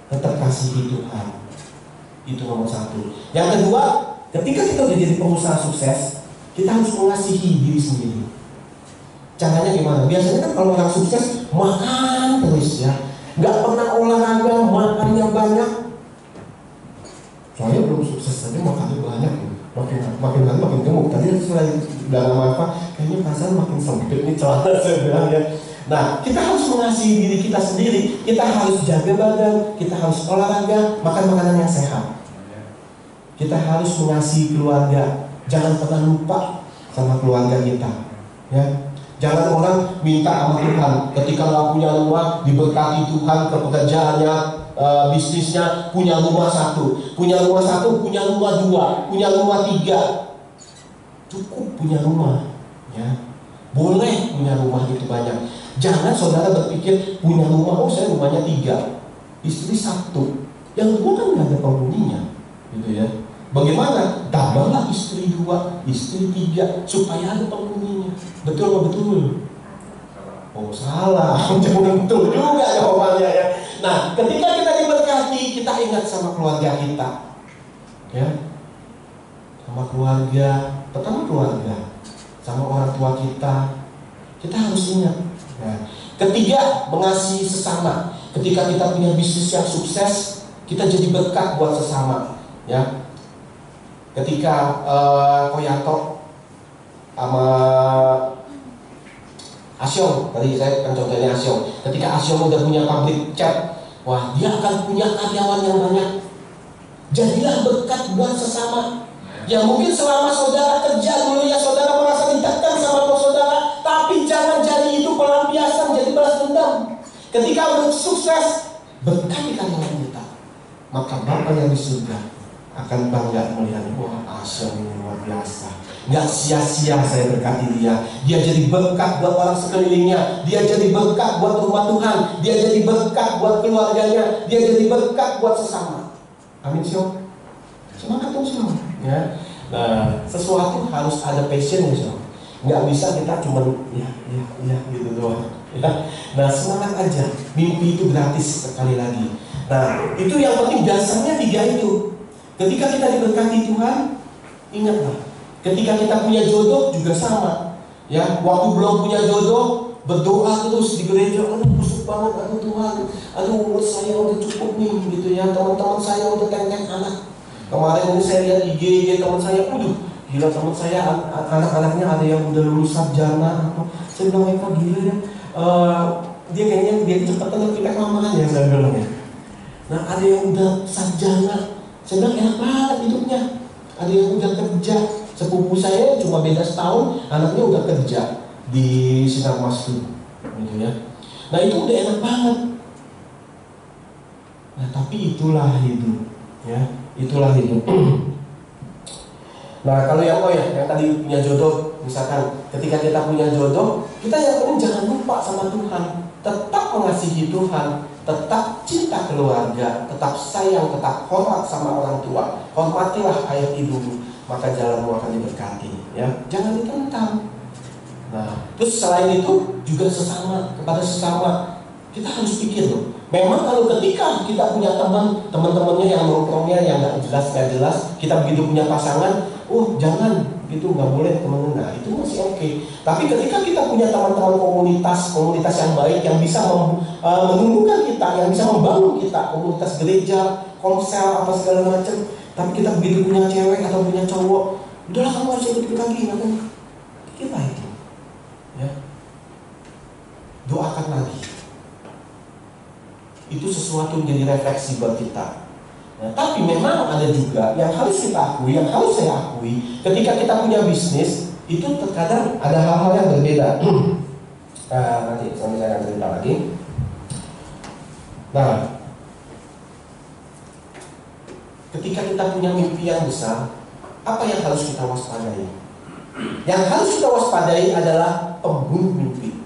Tetap kasihi Tuhan. Itu nomor 1. Yang kedua, ketika kita udah jadi pengusaha sukses, kita harus mengasihi diri sendiri. Caranya gimana? Biasanya kan kalau orang sukses makan terus, ya, gak pernah olahraga, makannya banyak. Soalnya belum sukses tapi makannya banyak, makin hari makin gemuk. Tadi selain dalam apa, kayaknya pasar makin sempit nih celana, saya bilang, ya. Nah, kita harus mengasihi diri kita sendiri. Kita harus jaga badan, kita harus olahraga, makan makanan yang sehat. Kita harus mengasihi keluarga. Jangan pernah lupa sama keluarga kita, ya. Jangan orang minta sama Tuhan ketika nggak punya rumah diberkati Tuhan ke pekerjaannya, bisnisnya punya rumah satu, punya rumah dua, punya rumah tiga. Cukup punya rumah, ya. Boleh punya rumah itu banyak. Jangan saudara berpikir punya rumah, oh saya rumahnya 3, istri 1, yang dua kan nggak ada penghuninya, gitu ya. Bagaimana? Tambahlah istri 2, istri 3 supaya ada penghuninya. Betul apa betul? Oh salah, jangan betul juga jawabannya ya. Nah, ketika kita diberkati, kita ingat sama keluarga kita, ya, sama keluarga, pertama keluarga, sama orang tua kita harus ingat. Nah, ketiga, mengasihi sesama. Ketika kita punya bisnis yang sukses, kita jadi berkat buat sesama, ya. Ketika Koyato sama Asyong, tadi saya kan contohnya Asyong. Ketika Asyong udah punya pabrik cat, wah dia akan punya karyawan yang banyak. Jadilah berkat buat sesama. Ya mungkin selama saudara kerja dulu ya saudara merasa ditekan sama bos saudara, tapi jangan jadi itu pelampiasan, jadi balas dendam. Ketika udah sukses, berkati karyawan kita, maka Bapa yang di surga akan bangga melihat, wah Asyong ini luar biasa. Gak sia-sia saya berkati dia. Dia jadi berkat buat orang sekelilingnya. Dia jadi berkat buat rumah Tuhan. Dia jadi berkat buat keluarganya. Dia jadi berkat buat sesama. Amin Syong. Semangat dong Syong. Ya. Nah, sesuatu harus ada passion ya Syong. Gak bisa kita cuma ya gitu doang. Ya. Nah semangat aja. Mimpi itu gratis sekali lagi. Nah itu yang penting, dasarnya 3 itu. Ketika kita diberkati Tuhan, ingatlah. Ketika kita punya jodoh juga sama. Ya, waktu belum punya jodoh, berdoa terus di gereja, aduh busuk banget, aduh Tuhan, aduh umur saya udah cukup nih, gitu ya. Teman-teman saya udah kengkeng anak. Kemarin ini saya lihat IG teman saya, waduh, gila teman saya anak-anaknya ada yang udah lulus sarjana. Saya bilang, Eka gila ya. Dia kayaknya dia kecepatan kita kelamaan ya, saya bilang ya. Nah ada yang udah sarjana, saya bilang enak banget hidupnya. Ada yang udah kerja. Sepupu saya cuma beda setahun, anaknya udah kerja di Sinar Masjid, gitu ya. Nah itu udah enak banget. Nah tapi itulah hidup, ya, itulah hidup. Nah kalau yang tadi punya jodoh, misalkan ketika kita punya jodoh, kita yang penting jangan lupa sama Tuhan, tetap mengasihi Tuhan, tetap cinta keluarga, tetap sayang, tetap hormat sama orang tua, hormatilah ayah ibumu, maka jalanmu akan diberkati, ya. Jangan ditentang. Nah, terus selain itu juga sesama, kepada sesama kita harus pikir loh. Memang kalau ketika kita punya teman-temannya yang nongkrongnya yang nggak jelas, kita begitu punya pasangan, jangan gitu, nggak boleh temenan. Nah, itu masih oke. Tapi ketika kita punya teman-teman komunitas yang baik, yang bisa menumbuhkan kita, yang bisa membangun kita, komunitas gereja, komsel, apa segala macam. Tapi kita begitu punya cewek atau punya cowok, udahlah kamu harus ikut lagi, ngapain? Kita itu, ya. Doakan lagi. Itu sesuatu yang jadi refleksi buat kita. Nah, tapi memang ada juga yang harus kita akui, yang harus saya akui, ketika kita punya bisnis, itu terkadang ada hal-hal yang berbeda. Nanti sampai saya akan cerita lagi. Nah, ketika kita punya mimpi yang besar, apa yang harus kita waspadai? Yang harus kita waspadai adalah pembunuh mimpi.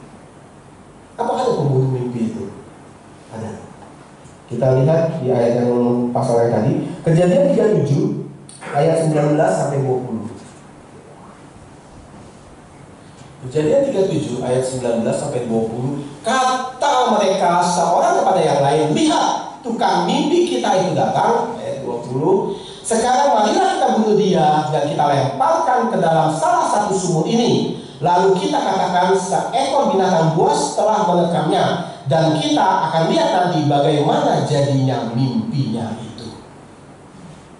Apa ada pembunuh mimpi itu? Ada. Kita lihat di ayat yang pasal yang tadi, Kejadian 37 ayat 19 sampai 20. Kejadian 37 ayat 19 sampai 20. Kata mereka seorang kepada yang lain, lihat, tukang mimpi kita itu datang. Ayat 20. Sekarang marilah kita bunuh dia dan kita lemparkan ke dalam salah satu sumur ini. Lalu kita katakan seekor binatang buas telah menekamnya, dan kita akan lihat nanti bagaimana jadinya mimpinya itu.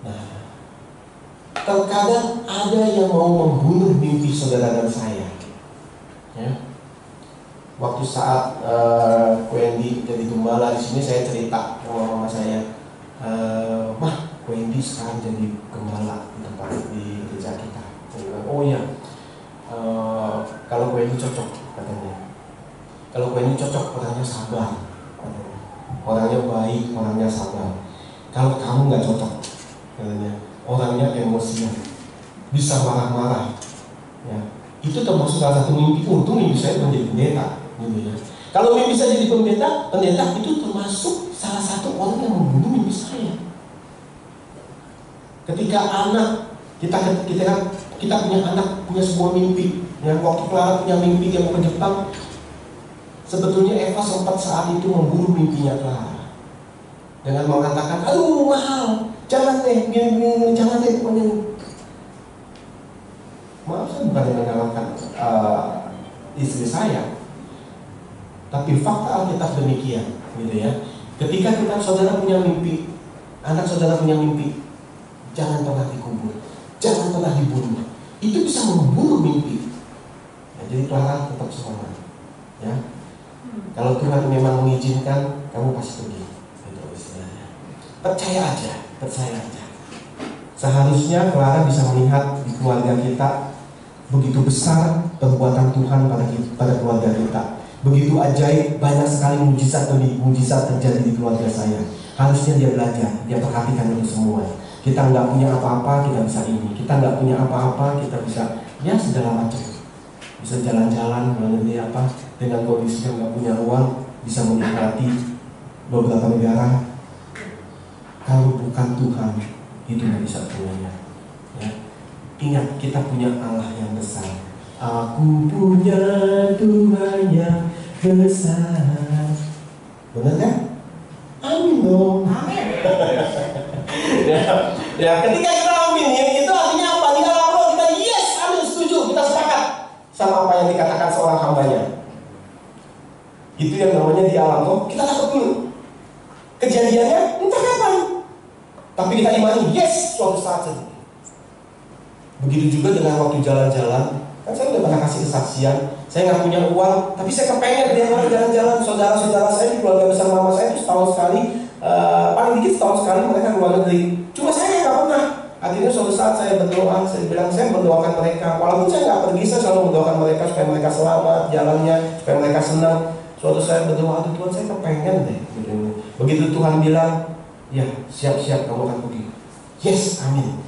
Nah, terkadang ada yang mau membunuh mimpi saudara dan saya. Ya. Waktu saat Wendy jadi gembala di sini, saya cerita sama mama saya, Mah, Wendy sekarang jadi gembala di tempat di gereja kita. Oh iya. Kalau Wendy cocok katanya. Kalau Wendy cocok katanya sabar katanya. orangnya baik, orangnya sabar. Kalau kamu nggak cocok, katanya orangnya emosian, bisa marah-marah, ya. Itu termasuk salah satu mimpi. Untung mimpi saya menjadi pendeta, gitu ya. Kalau mimpi saya jadi pendeta itu termasuk salah satu orang yang membunuh mimpi saya. Ketika anak kita punya anak, punya sebuah mimpi. Yang waktu Clara punya mimpi dia mau ke Jepang, sebetulnya Eva sempat saat itu membunuh mimpinya Clara dengan mengatakan, aduh mahal, jangan deh, jangan deh pokoknya. Maaf, saya bukan menyalahkan istri saya, tapi fakta Alkitab demikian, gitu ya. Ketika saudara punya mimpi, anak saudara punya mimpi, jangan pernah dikubur, jangan pernah dibunuh. Itu bisa membunuh mimpi. Ya, jadi Clara tetap semangat, ya. Kalau Tuhan memang mengizinkan, kamu pasti pergi. Itu istilahnya. Percaya aja. Seharusnya Clara bisa melihat di keluarga kita begitu besar perbuatan Tuhan pada keluarga kita. Begitu ajaib, banyak sekali mujizat terjadi di keluarga saya. Harusnya dia belajar, dia perhatikan itu semua. Kita nggak punya apa-apa, kita bisa ini. Kita nggak punya apa-apa, kita bisa ya segala macam. Bisa jalan-jalan, dengan kondisi yang nggak punya uang, bisa menikmati beberapa negara. Kalau bukan Tuhan, itu nggak bisa semuanya. Ya. Ingat, kita punya Allah yang besar. Aku punya Tuhan yang besar. Benar kan? Amin dong. Amin. ya, ketika kita amin, ya, itu artinya apa? Di dalam roh kita yes, amin, setuju, kita sepakat sama apa yang dikatakan seorang hambanya. Itu yang namanya di alam roh, kita takut dulu. Kejadiannya entah kapan, tapi kita imani yes, suatu saat saja. Begitu juga dengan waktu jalan-jalan. Kan saya udah pernah kasih kesaksian, saya nggak punya uang, tapi saya kepengen dia jalan-jalan. Saudara-saudara saya di keluarga besar mama saya itu setahun sekali, paling dikit setahun sekali mereka keluar negeri. Cuma saya nggak pernah. Akhirnya suatu saat saya berdoa, saya bilang saya mendoakan mereka. Walaupun saya nggak pergi, saya selalu mendoakan mereka supaya mereka selamat jalannya, supaya mereka senang. Suatu saat berdoa, aduh Tuhan saya kepengen deh. Begitu Tuhan bilang, ya siap-siap kamu akan pergi. Yes, amin.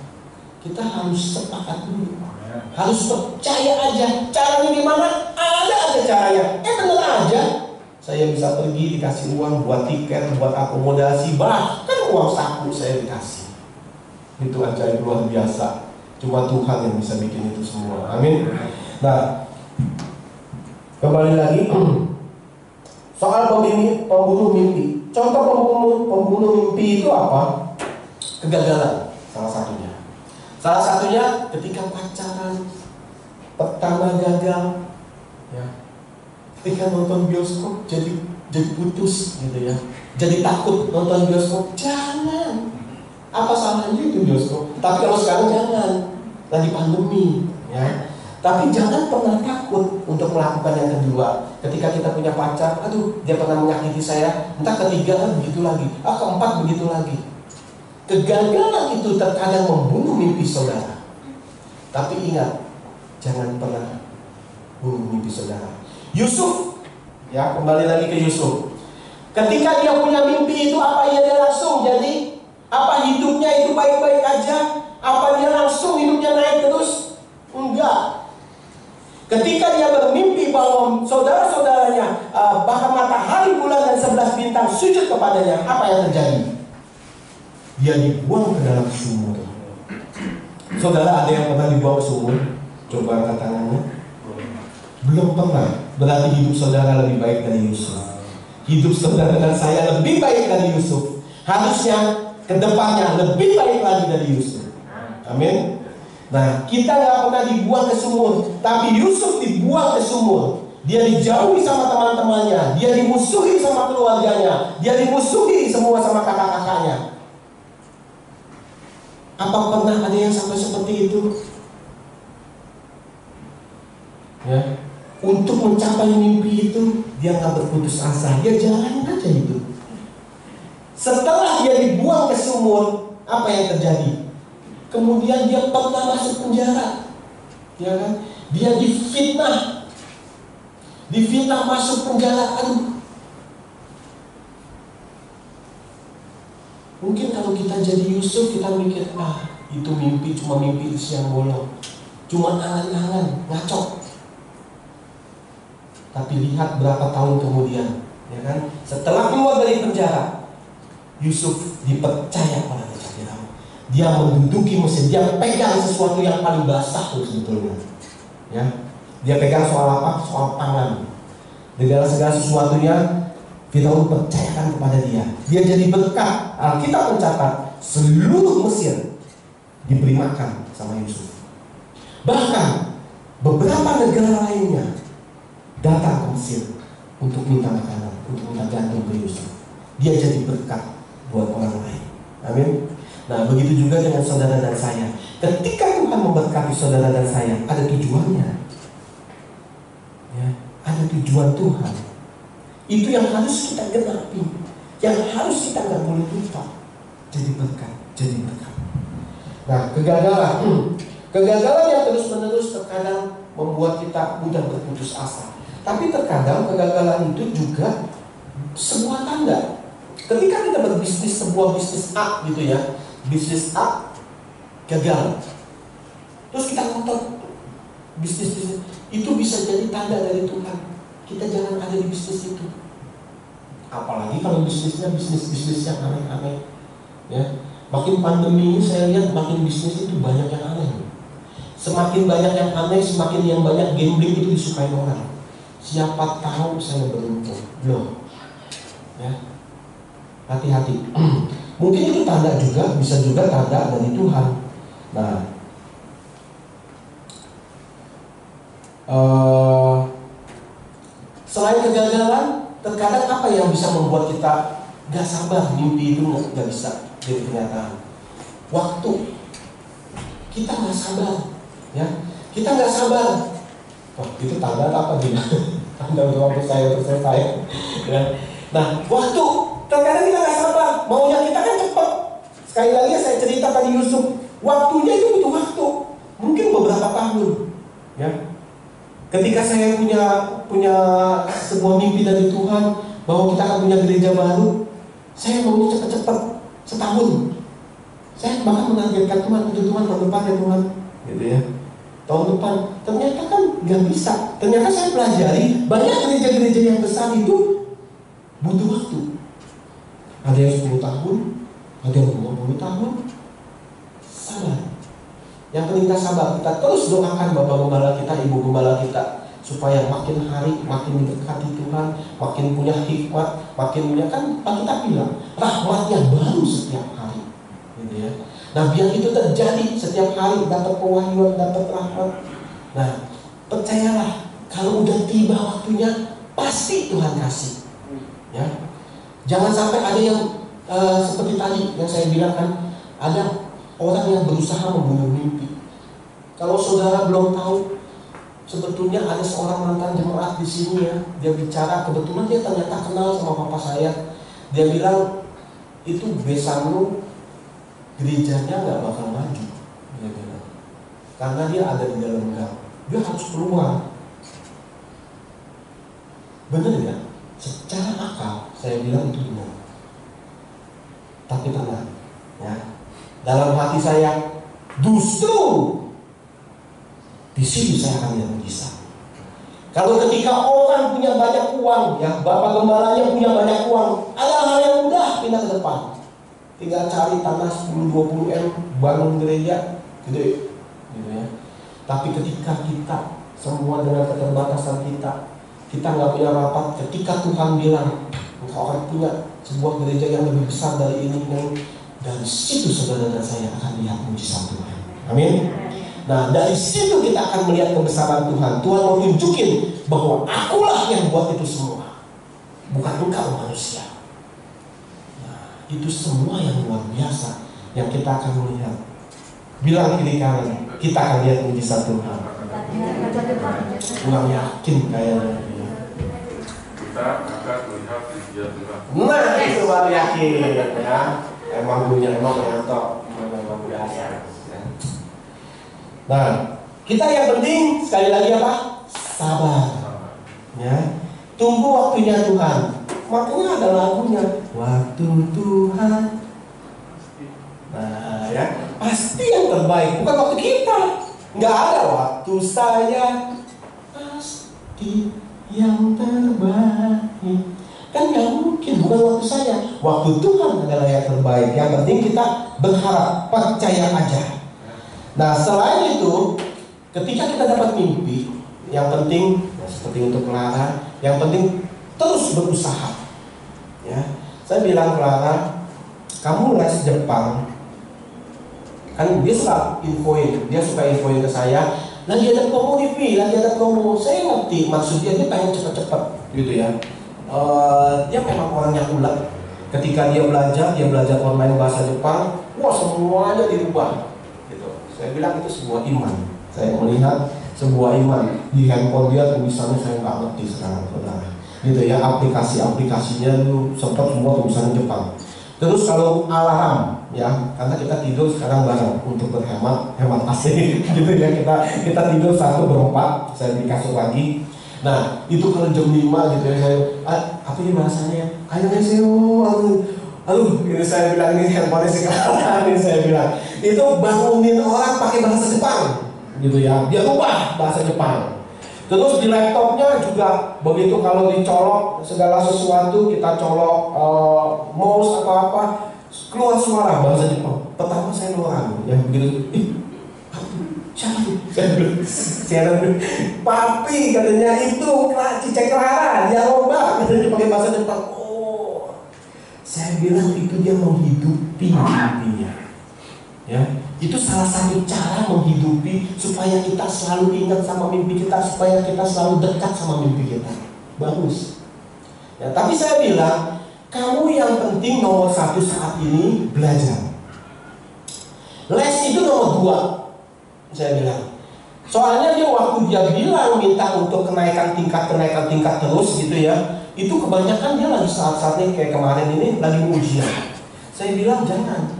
Kita harus sepakat dulu, harus percaya aja. Caranya gimana? Ada aja caranya. Bener aja. Saya bisa pergi dikasih uang buat tiket, buat akomodasi, bahkan uang saku saya dikasih. Itu ajaib luar biasa. Cuma Tuhan yang bisa bikin itu semua. Amin. Nah, kembali lagi soal pembunuh mimpi. Contoh pembunuh mimpi itu apa? Kegagalan, salah satunya. Salah satunya ketika pacaran pertama gagal, ya. Ketika nonton bioskop jadi putus, gitu ya. Jadi takut nonton bioskop. Jangan. Apa salahnya itu bioskop? Tapi kalau sekarang jangan, lagi pandemi, ya. Tapi jangan pernah takut untuk melakukan yang kedua. Ketika kita punya pacar, aduh dia pernah menyakiti saya, entah ketiga begitu lagi, keempat begitu lagi. Kegagalan itu terkadang membunuh mimpi saudara. Tapi ingat, jangan pernah bunuh mimpi saudara. Yusuf, ya kembali lagi ke Yusuf. Ketika dia punya mimpi itu, apa dia langsung jadi? Apa hidupnya itu baik-baik aja? Apa dia langsung hidupnya naik terus? Enggak. Ketika dia bermimpi bahwa saudara-saudaranya, bahkan matahari, bulan, dan 11 bintang sujud kepadanya, apa yang terjadi? Dia dibuang ke dalam sumur. Saudara, ada yang pernah dibuang ke sumur? Coba angkat tangannya. Belum pernah. Berarti hidup saudara lebih baik dari Yusuf. Hidup saudara dan saya lebih baik dari Yusuf. Harusnya kedepannya lebih baik lagi dari Yusuf. Amin. Nah, kita nggak pernah dibuang ke sumur, tapi Yusuf dibuang ke sumur. Dia dijauhi sama teman-temannya, dia dimusuhi sama keluarganya, dia dimusuhi semua sama kakak-kakaknya. Apa pernah ada yang sampai seperti itu? Ya, untuk mencapai mimpi itu dia nggak berputus asa, dia jalanin aja itu. Setelah dia dibuang ke sumur, apa yang terjadi? Kemudian dia pernah masuk penjara, ya kan? Dia difitnah masuk penjara. Aduh, Mungkin kalau kita jadi Yusuf, kita mikir, itu mimpi, cuma mimpi di siang bolong, cuma angan-angan, ngaco. Tapi lihat berapa tahun kemudian, ya kan? Setelah keluar dari penjara, Yusuf dipercaya pada Raja Firaun. Dia menduduki Mesir, dia pegang sesuatu yang paling basah sebetulnya. Ya, dia pegang soal apa? Soal pangan. Segala sesuatunya Firaun percayakan kepada dia. Dia jadi berkat. Alkitab mencatat seluruh Mesir diberi makan sama Yusuf. Bahkan beberapa negara lainnya datang ke Mesir untuk minta makanan, untuk minta jantung ke Yusuf. Dia jadi berkat buat orang lain. Amin. Nah, begitu juga dengan saudara dan saya. Ketika Tuhan memberkati saudara dan saya, ada tujuannya. Ya, ada tujuan Tuhan. Itu yang harus kita genapi, yang harus kita nggak boleh lupa. Jadi berkat, jadi berkat. Nah, kegagalan yang terus-menerus terkadang membuat kita mudah berputus asa. Tapi terkadang kegagalan itu juga sebuah tanda. Ketika kita berbisnis sebuah bisnis A gitu ya, bisnis A gagal, terus kita ngotot bisnis itu bisa jadi tanda dari Tuhan. Kita jangan ada di bisnis itu. Apalagi kalau bisnisnya bisnis yang aneh-aneh, ya. Makin pandemi ini saya lihat makin bisnis itu banyak yang aneh. Semakin banyak yang aneh, semakin yang banyak gambling itu disukai orang. Siapa tahu saya beruntung, loh, ya. Hati-hati. Mungkin itu tanda juga, bisa juga tanda dari Tuhan. Nah, selain kegagalan, terkadang apa yang bisa membuat kita gak sabar, mimpi itu gak bisa jadi kenyataan? Waktu. Kita gak sabar, ya. Kita gak sabar. Wah, itu tanda apa dia? Tanda untuk waktu saya selesai. Ya. Nah, waktu. Terkadang kita gak sabar, maunya kita kan cepat. Sekali lagi saya cerita tadi Yusuf, waktunya itu butuh waktu, mungkin beberapa tahun. Ya. Ketika saya punya sebuah mimpi dari Tuhan bahwa kita akan punya gereja baru, saya maunya cepat-cepat, setahun. Saya bahkan menargetkan Tuhan tahun depan ya Tuhan, gitu ya. Tahun depan, ternyata kan nggak bisa. Ternyata saya pelajari banyak gereja-gereja yang besar itu butuh waktu. Ada yang 10 tahun, ada yang 20 tahun. Sabar. Yang penting kita sabar. Kita terus doakan Bapak Gembala kita, Ibu Gembala kita, supaya makin hari makin mendekati Tuhan, makin punya hikmat, makin punya, kan kita bilang rahmatnya baru setiap hari, gitu ya. Nah, biar itu terjadi setiap hari, dapat pewahyuan, dapat rahmat. Nah, percayalah, kalau udah tiba waktunya pasti Tuhan kasih, ya. Jangan sampai ada yang seperti tadi yang saya bilang kan, ada orang yang berusaha membunuh mimpi. Kalau saudara belum tahu, sebetulnya ada seorang mantan jemaat di sini ya, dia bicara, kebetulan dia ternyata kenal sama papa saya. Dia bilang, itu Besanu gerejanya nggak bakal maju, dia bilang, karena dia ada di dalam gang, dia harus keluar. Benar ya? Secara akal saya bilang itu benar. Tapi tenang, ya. Dalam hati saya, justru di sini saya akan lihat mujizat. Kalau ketika orang punya banyak uang, ya, Bapak Gembalanya punya banyak uang, ada hal yang mudah pindah ke depan. Tinggal cari tanah 10-20 M, bangun gereja, gede, gitu ya. Tapi ketika kita semua dengan keterbatasan kita nggak punya rapat. Ketika Tuhan bilang, engkau akan punya sebuah gereja yang lebih besar dari ini, dari situ saudara dan saya akan lihat mujizat Tuhan. Amin. Nah, dari situ kita akan melihat kebesaran Tuhan. Tuhan mau tunjukin bahwa akulah yang buat itu semua, bukan engkau manusia. Nah, itu semua yang luar biasa yang kita akan melihat. Bilang kiri kanan, kita akan lihat mujizat Tuhan. Kurang yakin kayaknya. Kita akan melihat mujizat Tuhan. Nah, itu baru yakin ya. Emang menyentuh, memang biasa. Nah, kita yang penting sekali lagi apa? Sabar. Ya, tunggu waktunya Tuhan. Makanya ada lagunya. Waktu Tuhan Nah, ya, pasti yang terbaik, bukan waktu kita. Nggak ada waktu saya, pasti yang terbaik. Kan nggak mungkin, bukan waktu saya. Waktu Tuhan adalah yang terbaik. Yang penting kita berharap, percaya aja. Nah, selain itu, ketika kita dapat mimpi, yang penting, ya, seperti untuk Clara, yang penting terus berusaha. Ya, saya bilang, Clara, kamu les Jepang, kan dia suka infoin ke saya, lagi ada promo nih, lagi ada promo. Saya ngerti maksudnya, dia pengen cepet-cepet gitu ya. Dia memang orangnya ulet. Ketika dia belajar online bahasa Jepang, wah semuanya dirubah gitu. Saya bilang itu sebuah iman. Saya melihat sebuah iman. Di handphone dia tulisannya saya nggak ngerti sekarang, saudara. Gitu ya, aplikasinya tuh sempat semua tulisannya Jepang. Terus kalau alarm, ya, karena kita tidur sekarang bareng untuk hemat AC gitu ya, kita tidur satu berempat, saya di kasur lagi. Nah, itu kalau jam 5 gitu ya, saya apa ini bahasanya? Ini saya bilang, ini handphone sekarang ini saya bilang. Itu bangunin orang pakai bahasa Jepang gitu ya, dia rubah bahasa Jepang. Terus di laptopnya juga begitu, kalau dicolok segala sesuatu, kita colok mouse atau apa, keluar suara bahasa Jepang. Pertama saya orang yang begitu, siapa? Papi katanya itu Cicek Clara, dia lomba katanya pakai bahasa Jepang. Oh, saya bilang itu dia menghidupi mimpinya. Ya, itu salah satu cara menghidupi supaya kita selalu ingat sama mimpi kita, supaya kita selalu dekat sama mimpi kita. Bagus. Ya, tapi saya bilang, kamu yang penting nomor 1 saat ini belajar. Les itu nomor 2. Saya bilang. Soalnya dia waktu dia bilang minta untuk kenaikan tingkat terus gitu ya, itu kebanyakan dia lagi saat-saatnya kayak kemarin ini lagi ujian. Saya bilang jangan.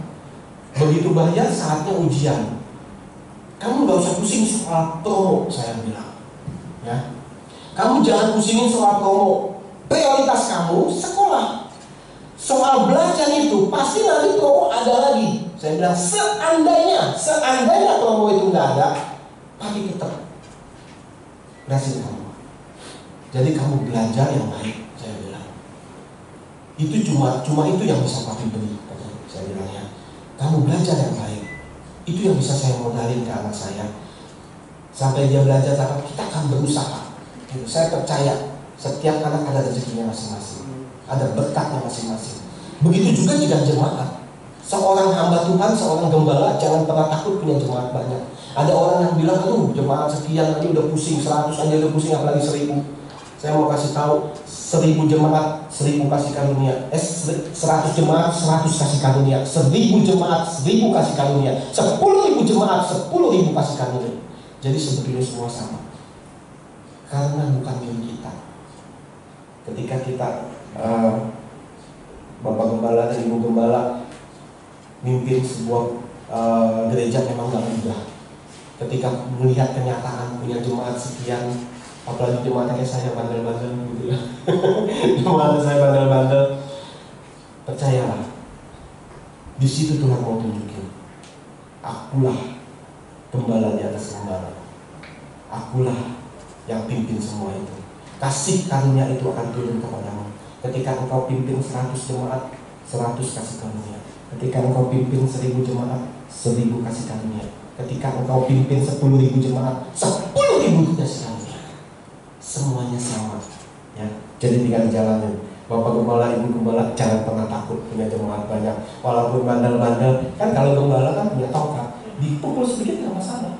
Begitu bayar saatnya ujian. Kamu gak usah pusing soal promo, saya bilang. Ya. Kamu jangan pusingin soal promo. Prioritas kamu sekolah. Soal belajar itu pasti nanti promo ada lagi. Saya bilang seandainya promo itu nggak ada, papi tetap lesin kamu. Jadi kamu belajar yang baik, saya bilang. Itu cuma itu yang bisa papi beri, saya bilang ya. Kamu belajar yang baik, itu yang bisa saya modalin ke anak saya. Sampai dia belajar, kita akan berusaha. Saya percaya setiap anak ada rezekinya masing-masing, ada berkatnya masing-masing. Begitu juga jika jemaat. Seorang hamba Tuhan, seorang gembala jangan pernah takut punya jemaat banyak. Ada orang yang bilang, aduh jemaat sekian aja udah pusing, 100 aja udah pusing, apalagi 1000. Saya mau kasih tahu, 1000 jemaat 1000 kasih karunia, 100 jemaat 100 kasih karunia, 1000 jemaat 1000 kasih karunia, 10.000 jemaat 10.000 kasih karunia. Jadi sebetulnya semua sama, karena bukan milik kita. Ketika kita Bapak Gembala dan Ibu Gembala mimpin sebuah gereja memang gak mudah. Ketika melihat kenyataan punya jemaat sekian, apalagi jemaat kayak saya bandel-bandel gitu ya. Jemaat saya bandel-bandel, percayalah, di situ Tuhan mau tunjukin, akulah gembala di atas gembala, akulah yang pimpin semua itu. Kasih karunia itu akan turun kepadamu. Ketika engkau pimpin 100 jemaat, 100 kasih karunia. Ketika engkau pimpin 1000 jemaat, 1000 kasih karunia. Ketika engkau pimpin 10.000 jemaat, 10.000 kasih karunia. Semuanya sama, ya. Jadi tinggal jalanin. Bapak gembala, Ibu gembala, jangan pernah takut punya jemaat banyak. Walaupun bandel-bandel, kan kalau gembala kan punya tongkat, dipukul sedikit nggak masalah.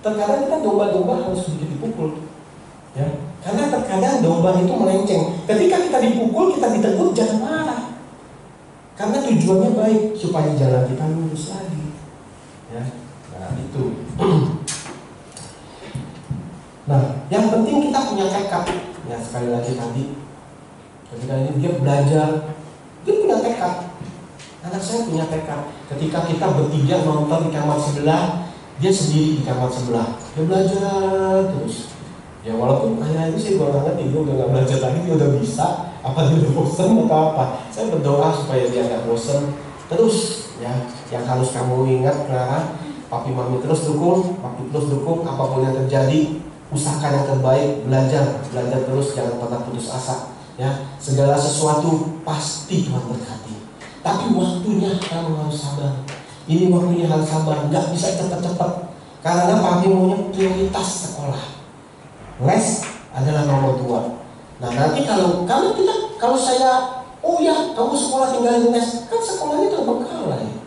Terkadang kita domba-domba harus sedikit dipukul, ya. Karena terkadang domba itu melenceng. Ketika kita dipukul, kita ditegur, jangan marah. Karena tujuannya baik, supaya jalan kita lurus lagi, ya. Nah itu. Nah, yang penting kita punya tekad. Ya sekali lagi tadi, ketika ini dia belajar, dia punya tekad. Anak saya punya tekad. Ketika kita bertiga nonton di kamar sebelah, dia sendiri di kamar sebelah. Dia belajar terus. Ya walaupun akhirnya sih gue nggak ngerti, dia udah nggak belajar lagi, dia udah bisa. Apa dia udah bosan atau apa? Saya berdoa supaya dia nggak bosan. Terus ya. Yang harus kamu ingat, Clara, papi mami terus dukung, apapun yang terjadi, usahakan yang terbaik, belajar terus, jangan pernah putus asa, ya. Segala sesuatu pasti Tuhan berkati. Tapi waktunya kamu harus sabar. Ini waktunya harus sabar, nggak bisa cepat-cepat. Karena papi maunya prioritas sekolah. Les adalah nomor 2. Nah nanti kalau saya, oh ya kamu sekolah tinggalin les, kan sekolahnya terbengkalai.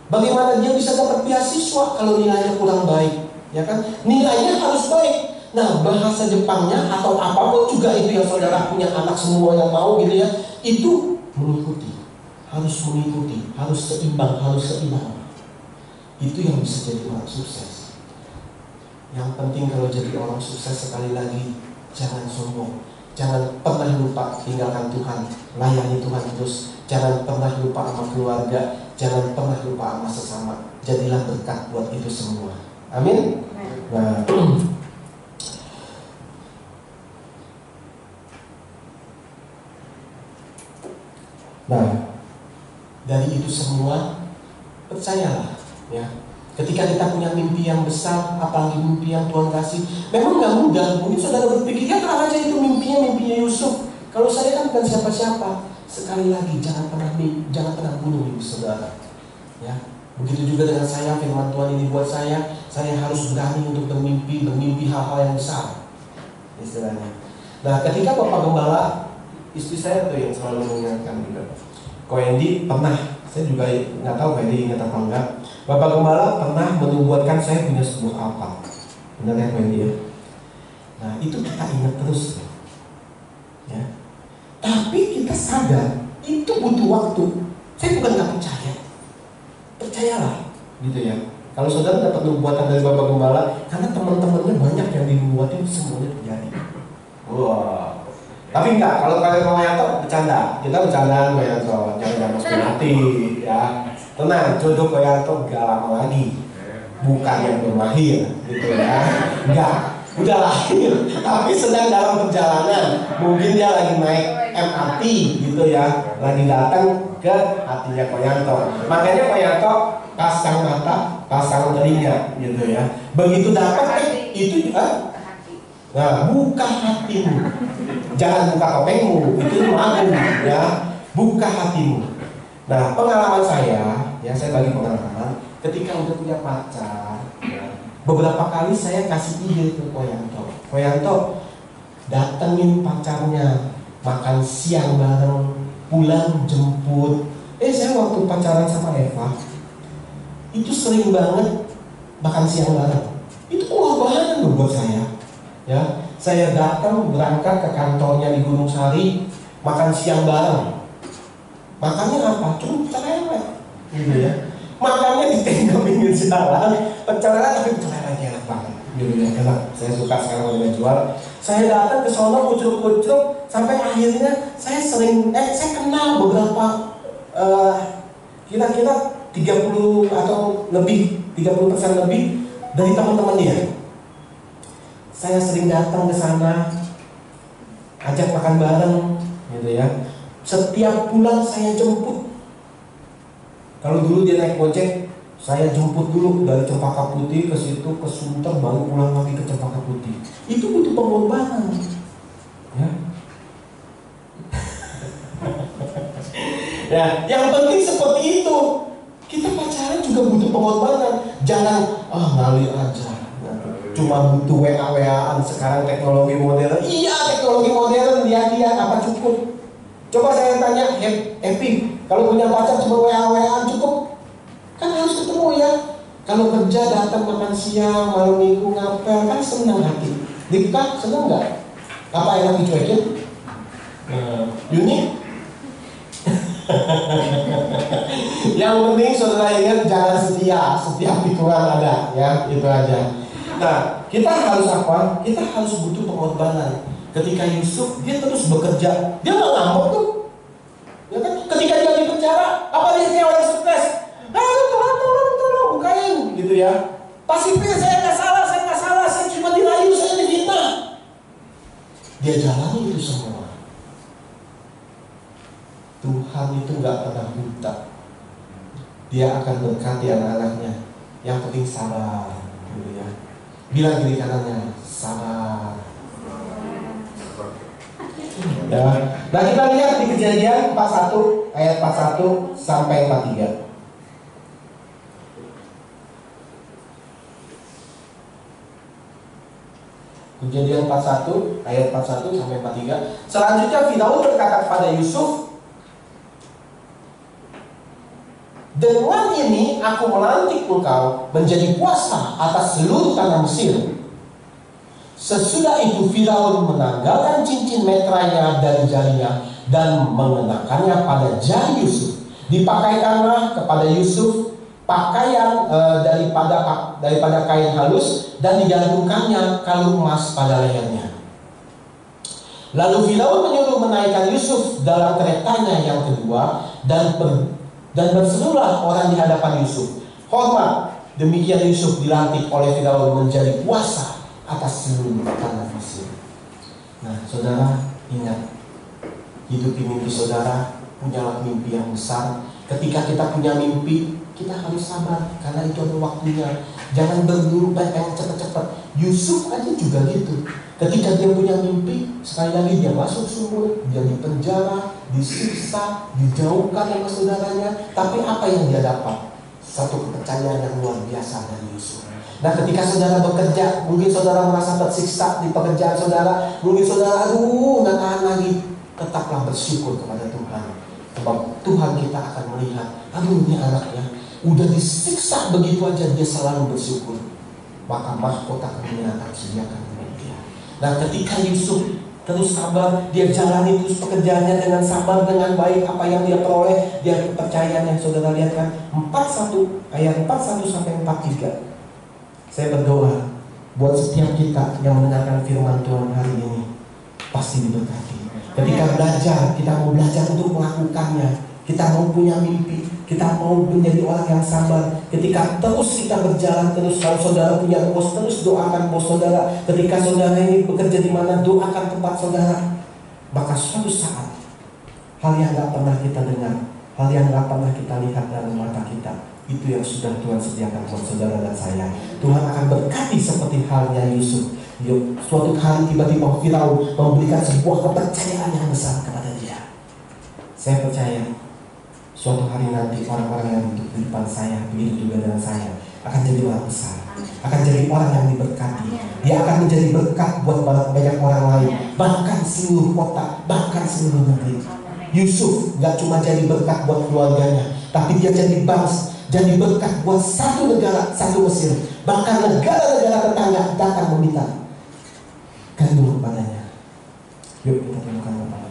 Bagaimana dia bisa dapat beasiswa kalau nilainya kurang baik, ya kan? Nilainya harus baik. Nah bahasa Jepangnya atau apapun juga itu yang saudara punya anak semua yang mau gitu ya, itu harus mengikuti, harus seimbang. Itu yang bisa jadi orang sukses. Yang penting kalau jadi orang sukses, sekali lagi, jangan sombong. Jangan pernah lupa tinggalkan Tuhan, layani Tuhan terus. Jangan pernah lupa sama keluarga, jangan pernah lupa sama sesama. Jadilah berkat buat itu semua. Amin. Nah, dari itu semua, percayalah, ya. Ketika kita punya mimpi yang besar, apalagi mimpi yang Tuhan kasih, memang nggak mudah. Mungkin saudara berpikir, ya terang aja itu mimpinya Yusuf. Kalau saya kan bukan siapa-siapa. Sekali lagi, jangan pernah bunuh mimpi saudara. Ya, begitu juga dengan saya, firman Tuhan ini buat saya harus berani untuk bermimpi hal-hal yang besar, istilahnya. Nah, ketika Bapak Gembala, istri saya tuh yang selalu mengingatkan juga. Ko Endi pernah, saya juga nggak tahu Ko Endi ingat apa enggak. Bapak Gembala pernah menubuatkan saya punya sebuah kapal. Benar ya Ko Endi ya? Nah itu kita ingat terus, ya. Tapi kita sadar itu butuh waktu. Saya bukan nggak percaya, percayalah, gitu ya. Kalau saudara dapat nubuatan dari Bapak Gembala, karena teman-temannya banyak yang dinubuatin, semuanya terjadi. Wah. Tapi enggak, kalau kalian mau Yanto bercanda, kita bercandaan Ko Yanto, jangan masukin hati, ya. Tenang, jodoh Ko Yanto gak lama lagi, bukan yang berlahir, gitu ya. Enggak, udah lahir, tapi sedang dalam perjalanan. Mungkin dia lagi naik MRT, gitu ya, lagi datang ke hatinya Ko Yanto. Makanya Ko Yanto pasang mata, pasang telinga, gitu ya. Begitu dapat, itu juga. Nah, buka hatimu, jangan buka topengmu, itu malu, ya. Buka hatimu. Nah, pengalaman saya, ya saya bagi pengalaman, ketika udah punya pacar, ya, beberapa kali saya kasih ide ke Ko Yanto, datengin pacarnya, makan siang bareng, pulang jemput. Saya waktu pacaran sama Eva, itu sering banget makan siang bareng. Itu pengorbanan loh buat saya. Ya, saya datang berangkat ke kantornya di Gunung Sari, makan siang bareng. Makannya apa? Cuma celele, gitu ya. Makannya di tenda pinggir jalan, celele tapi celelenya enak banget, gitu ya. Enak. Saya suka sekarang udah jual. Saya datang ke sono kucruk-kucruk sampai akhirnya saya kenal beberapa kira-kira 30 atau lebih 30% lebih dari teman-teman dia. Saya sering datang ke sana, ajak makan bareng, gitu ya. Setiap pulang saya jemput. Kalau dulu dia naik gojek, saya jemput dulu dari Cempaka Putih ke situ, ke Sunter, baru pulang lagi ke Cempaka Putih. Itu butuh pengorbanan, ya. Ya, yang penting seperti itu. Kita pacaran juga butuh pengorbanan. Jangan ngalir aja. Cuma butuh WA-WAan, sekarang teknologi modern. Iya, teknologi modern, lihat-lihat apa cukup. Coba saya tanya, Epi, kalau punya pacar cuma WA-WAan cukup? Kan harus ketemu ya. Kalau kerja datang makan siang, malam minggu ngapel, kan senang hati. Nikah senang nggak? Apa enak dicuekin? Unik? Yang penting saudara ingat, jangan setia, setiap pikiran ada, ya, itu aja. Nah, kita harus apa? Kita harus butuh pengorbanan. Ketika Yusuf, dia terus bekerja, dia nggak ngambek tuh. Ya kan? Ketika dia di penjara, apa dia orang stres? Tolong, bukain, gitu ya. Pasifnya saya nggak salah, saya cuma dirayu, saya difitnah. Dia jalani itu semua. Tuhan itu nggak pernah buta. Dia akan berkati anak-anaknya. Yang penting sabar gitu ya. Bilang kiri kanannya, sabar. Ya. Nah, kita lihat di Kejadian 41 ayat 41 sampai 43. Kejadian 41 ayat 41 sampai 43. Selanjutnya Firaun berkata kepada Yusuf, dengan ini aku melantik engkau menjadi kuasa atas seluruh tanah Mesir. Sesudah itu Firaun menanggalkan cincin metranya dari jarinya dan mengenakannya pada jari Yusuf. Dipakaikanlah kepada Yusuf pakaian daripada kain halus dan digantungkannya kalung emas pada lehernya. Lalu Firaun menyuruh menaikkan Yusuf dalam keretanya yang kedua dan berserulah orang di hadapan Yusuf. Hormat, demikian Yusuf dilantik oleh Firaun menjadi kuasa atas seluruh tanah Mesir. Nah, saudara, ingat, hidup di mimpi saudara, punyalah mimpi yang besar. Ketika kita punya mimpi, kita harus sabar karena itu ada waktunya. Jangan berburu pengen cepat-cepat. Yusuf aja juga gitu. Ketika dia punya mimpi, sekali lagi dia masuk sumur, dia dipenjara, disiksa, dijauhkan sama saudaranya. Tapi apa yang dia dapat? Satu kepercayaan yang luar biasa dari Yusuf. Nah, ketika saudara bekerja, mungkin saudara merasa tersiksa di pekerjaan saudara, mungkin saudara nggak tahan lagi, tetaplah bersyukur kepada Tuhan. Sebab Tuhan kita akan melihat, ini anaknya udah disiksa begitu aja dia selalu bersyukur. Maka mahkota kemuliaan akan disediakan untuk dia. Nah, ketika Yusuf terus sabar, dia jalani terus pekerjaannya dengan sabar, dengan baik apa yang dia peroleh, dia kepercayaan yang saudara lihat kan 41 ayat 41 sampai 43. Saya berdoa buat setiap kita yang mendengarkan firman Tuhan hari ini pasti diberkati. Ketika belajar, kita mau belajar untuk melakukannya. Kita mau punya mimpi, kita mau menjadi orang yang sabar. Ketika terus kita berjalan terus, kalau saudara punya bos, terus doakan bos saudara. Ketika saudara ini bekerja di mana, doakan tempat saudara. Maka suatu saat, hal yang gak pernah kita dengar, hal yang gak pernah kita lihat dalam mata kita, itu yang sudah Tuhan sediakan buat saudara dan saya. Tuhan akan berkati seperti halnya Yusuf. Suatu hari tiba-tiba Firaun memberikan sebuah kepercayaan yang besar kepada dia. Saya percaya suatu hari nanti orang-orang yang duduk di depan saya, begitu juga dengan saya, akan jadi orang besar, akan jadi orang yang diberkati. Dia akan menjadi berkat buat banyak orang lain, bahkan seluruh kota, bahkan seluruh negeri. Yusuf gak cuma jadi berkat buat keluarganya, tapi dia jadi jadi berkat buat satu negara, satu Mesir. Bahkan negara-negara tetangga datang meminta gandum kepadanya. Yuk kita temukan Bapak.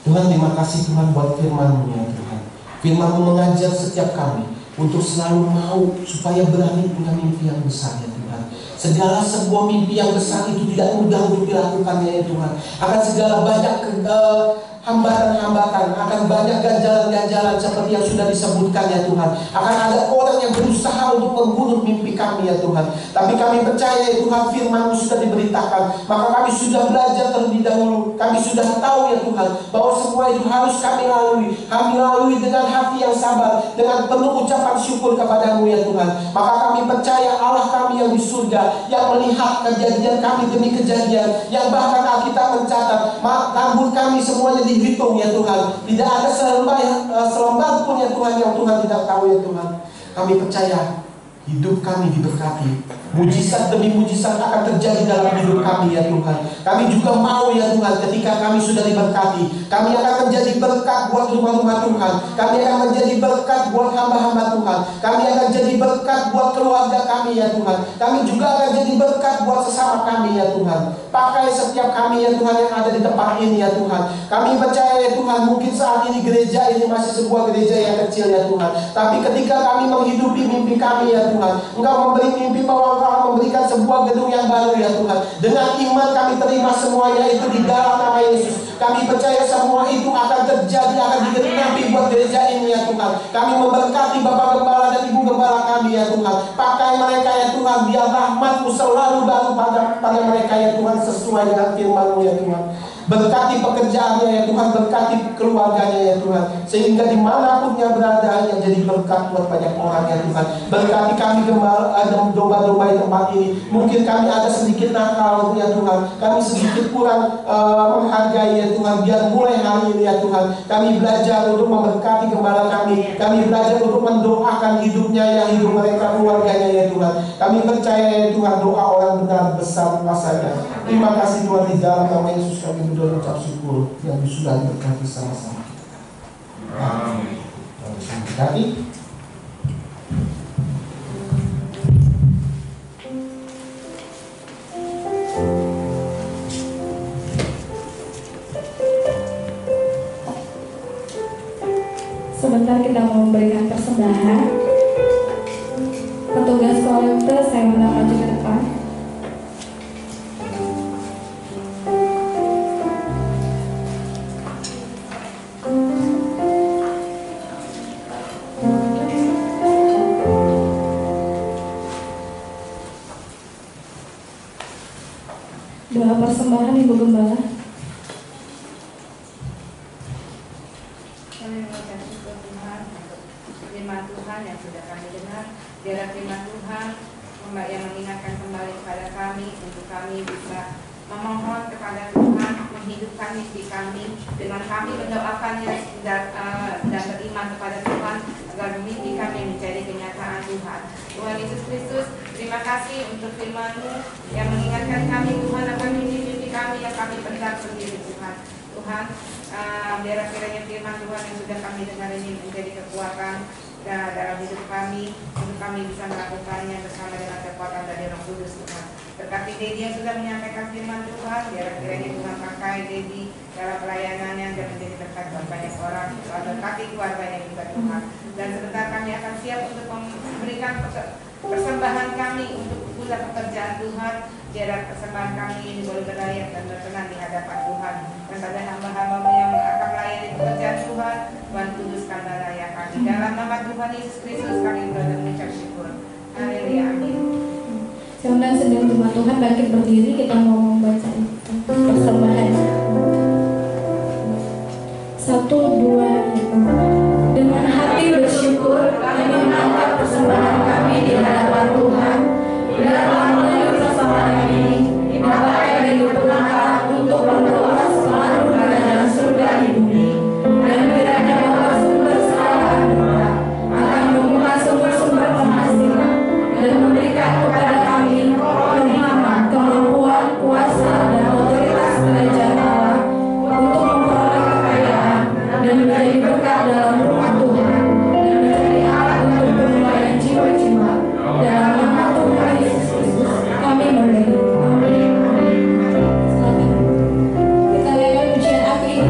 Tuhan, terima kasih Tuhan buat firman-Mu ya Tuhan. Firman-Mu mengajar setiap kami untuk selalu mau supaya berani punya mimpi yang besar ya Tuhan. Segala sebuah mimpi yang besar itu tidak mudah untuk dilakukan ya Tuhan. Akan segala banyak hambatan-hambatan, akan banyak ganjalan-ganjalan seperti yang sudah disebutkan ya Tuhan. Akan ada orang yang berusaha untuk membunuh mimpi kami ya Tuhan. Tapi kami percaya ya Tuhan, firman-Mu sudah diberitakan, maka kami sudah belajar terlebih dahulu. Kami sudah tahu ya Tuhan bahwa semua itu harus kami lalui. Kami lalui dengan hati yang sabar, dengan penuh ucapan syukur kepada-Mu ya Tuhan. Maka kami percaya Allah kami yang di surga, yang melihat kejadian kami demi kejadian, yang bahkan Alkitab mencatat rambut kami semuanya dihitung ya Tuhan. Tidak ada selembar pun ya Tuhan yang Tuhan tidak tahu ya Tuhan. Kami percaya hidup kami diberkati. Mujizat demi mujizat akan terjadi dalam hidup kami ya Tuhan. Kami juga mau ya Tuhan, ketika kami sudah diberkati, kami akan menjadi berkat buat rumah-rumah Tuhan. Kami akan menjadi berkat buat hamba-hamba Tuhan. Kami akan jadi berkat buat keluarga kami ya Tuhan. Kami juga akan jadi berkat buat sesama kami ya Tuhan. Pakai setiap kami ya Tuhan yang ada di tempat ini ya Tuhan. Kami percaya ya Tuhan, mungkin saat ini gereja ini masih sebuah gereja yang kecil ya Tuhan. Tapi ketika kami menghidupi mimpi kami ya Tuhan, Engkau memberi mimpi bahwa Engkau memberikan sebuah gedung yang baru ya Tuhan. Dengan iman kami terima semuanya itu di dalam nama Yesus. Kami percaya semua itu akan terjadi, akan digenapi buat gereja ini ya Tuhan. Kami memberkati Bapak Gembala dan Ibu Gembala kami ya Tuhan. Pakai mereka ya Tuhan, biar rahmat-Mu selalu baru pada mereka ya Tuhan, sesuai dengan firman-Mu ya Tuhan. Berkati pekerjaannya ya Tuhan, berkati keluarganya ya Tuhan, sehingga dimanapun dia berada ia jadi berkat buat banyak orang ya Tuhan. Berkati kami domba-domba di tempat ini. Mungkin kami ada sedikit nakal ya Tuhan, kami sedikit kurang menghargai ya Tuhan. Biar mulai hari ini ya Tuhan, kami belajar untuk memberkati gembala kami belajar untuk mendoakan hidupnya ya, hidup mereka, keluarganya ya Tuhan. Kami percaya ya Tuhan, doa orang benar besar kuasanya. Terima kasih Tuhan, di dalam nama Yesus kami berdoa ucap syukur yang sudah diberkati sama-sama. Amin. Berkati. Sebentar kita mau memberikan persembahan. Petugas kolektor saya undang maju ke depan. Doa persembahan Ibu Gembala. Firman Tuhan yang sudah kami dengar, biarlah firman Tuhan yang mengingatkan kembali kepada kami untuk kami bisa memohon kepada Tuhan menghidupkan mimpi kami dengan kami mendoakannya dan beriman kepada Tuhan agar mimpi kami menjadi kenyataan Tuhan. Tuhan Yesus Kristus, terima kasih untuk firman-Mu yang mengingatkan kami Tuhan akan mimpi-mimpi kami yang kami pendam sendiri Tuhan. Tuhan, biarlah kiranya firman Tuhan yang sudah kami dengar ini menjadi kekuatan dalam hidup kami untuk kami bisa melakukannya bersama dengan kekuatan dari Roh Kudus Tuhan. Berkati Dedi yang sudah menyampaikan firman Tuhan, biarlah kiranya Tuhan pakai Dedi dalam pelayanannya dan menjadi berkat buat banyak orang. Berkati keluarganya juga Tuhan. Dan sebentar kami akan siap untuk memberikan persembahan kami untuk pula pekerjaan Tuhan. Biarlah persembahan kami ini boleh berlayak dan berkenan di hadapan Tuhan. Dan pada hamba-hamba-Mu yang akan melayani pekerjaan Tuhan, Tuhan kuduskanlah layak kami. Dalam nama Tuhan Yesus Kristus kami berdoa dan mengucap syukur. Haleluya, amin. Saya undang sedang jemaat Tuhan bangkit berdiri, kita mau membaca persembahan. 1, 2, dengan hati bersyukur kami mengangkat persembahan kami di hadapan Tuhan. Biarlah melalui persembahan ini dipakai dan digunakan untuk memperluas pengaruh kerajaan surga di bumi. Dan kiranya Bapa sumber segala anugerah akan membuka sumber-sumber penghasilan dan memberikan kepada kami hikmat, kemampuan, kuasa, dan otoritas kerajaan Allah untuk memperoleh kekayaan dan menjadi berkat dalam rumah Tuhan dan menjadi alat untuk penilaian jiwa-jiwa. Dalam nama Tuhan Yesus Kristus kami memberi. Amin. Silakan kita lihat pujian akhir.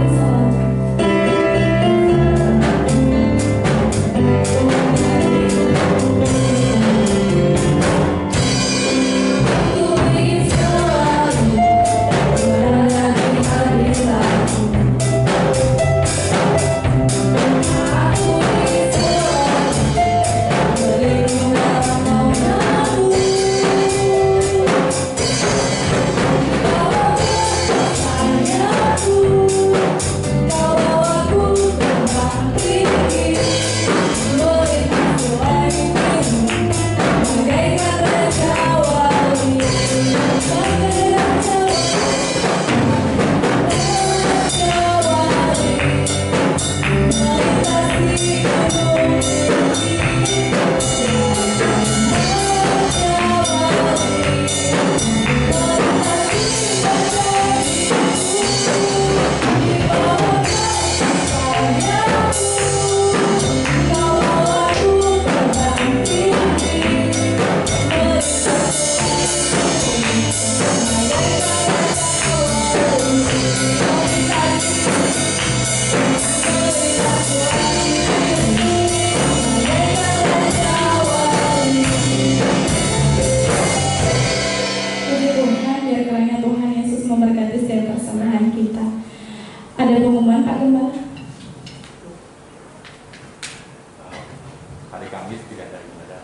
Hari Kamis tidak ada ibadah.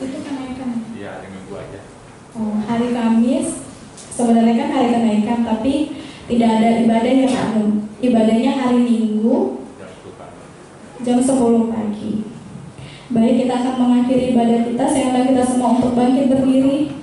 Itu kenaikan. Iya, hari Minggu aja. Hari Kamis Sebenarnya kan hari kenaikan, tapi tidak ada ibadah yang anu. Ibadahnya hari Minggu jam 10 pagi. Baik, kita akan mengakhiri ibadah kita. Saya undang kita semua untuk bangkit berdiri.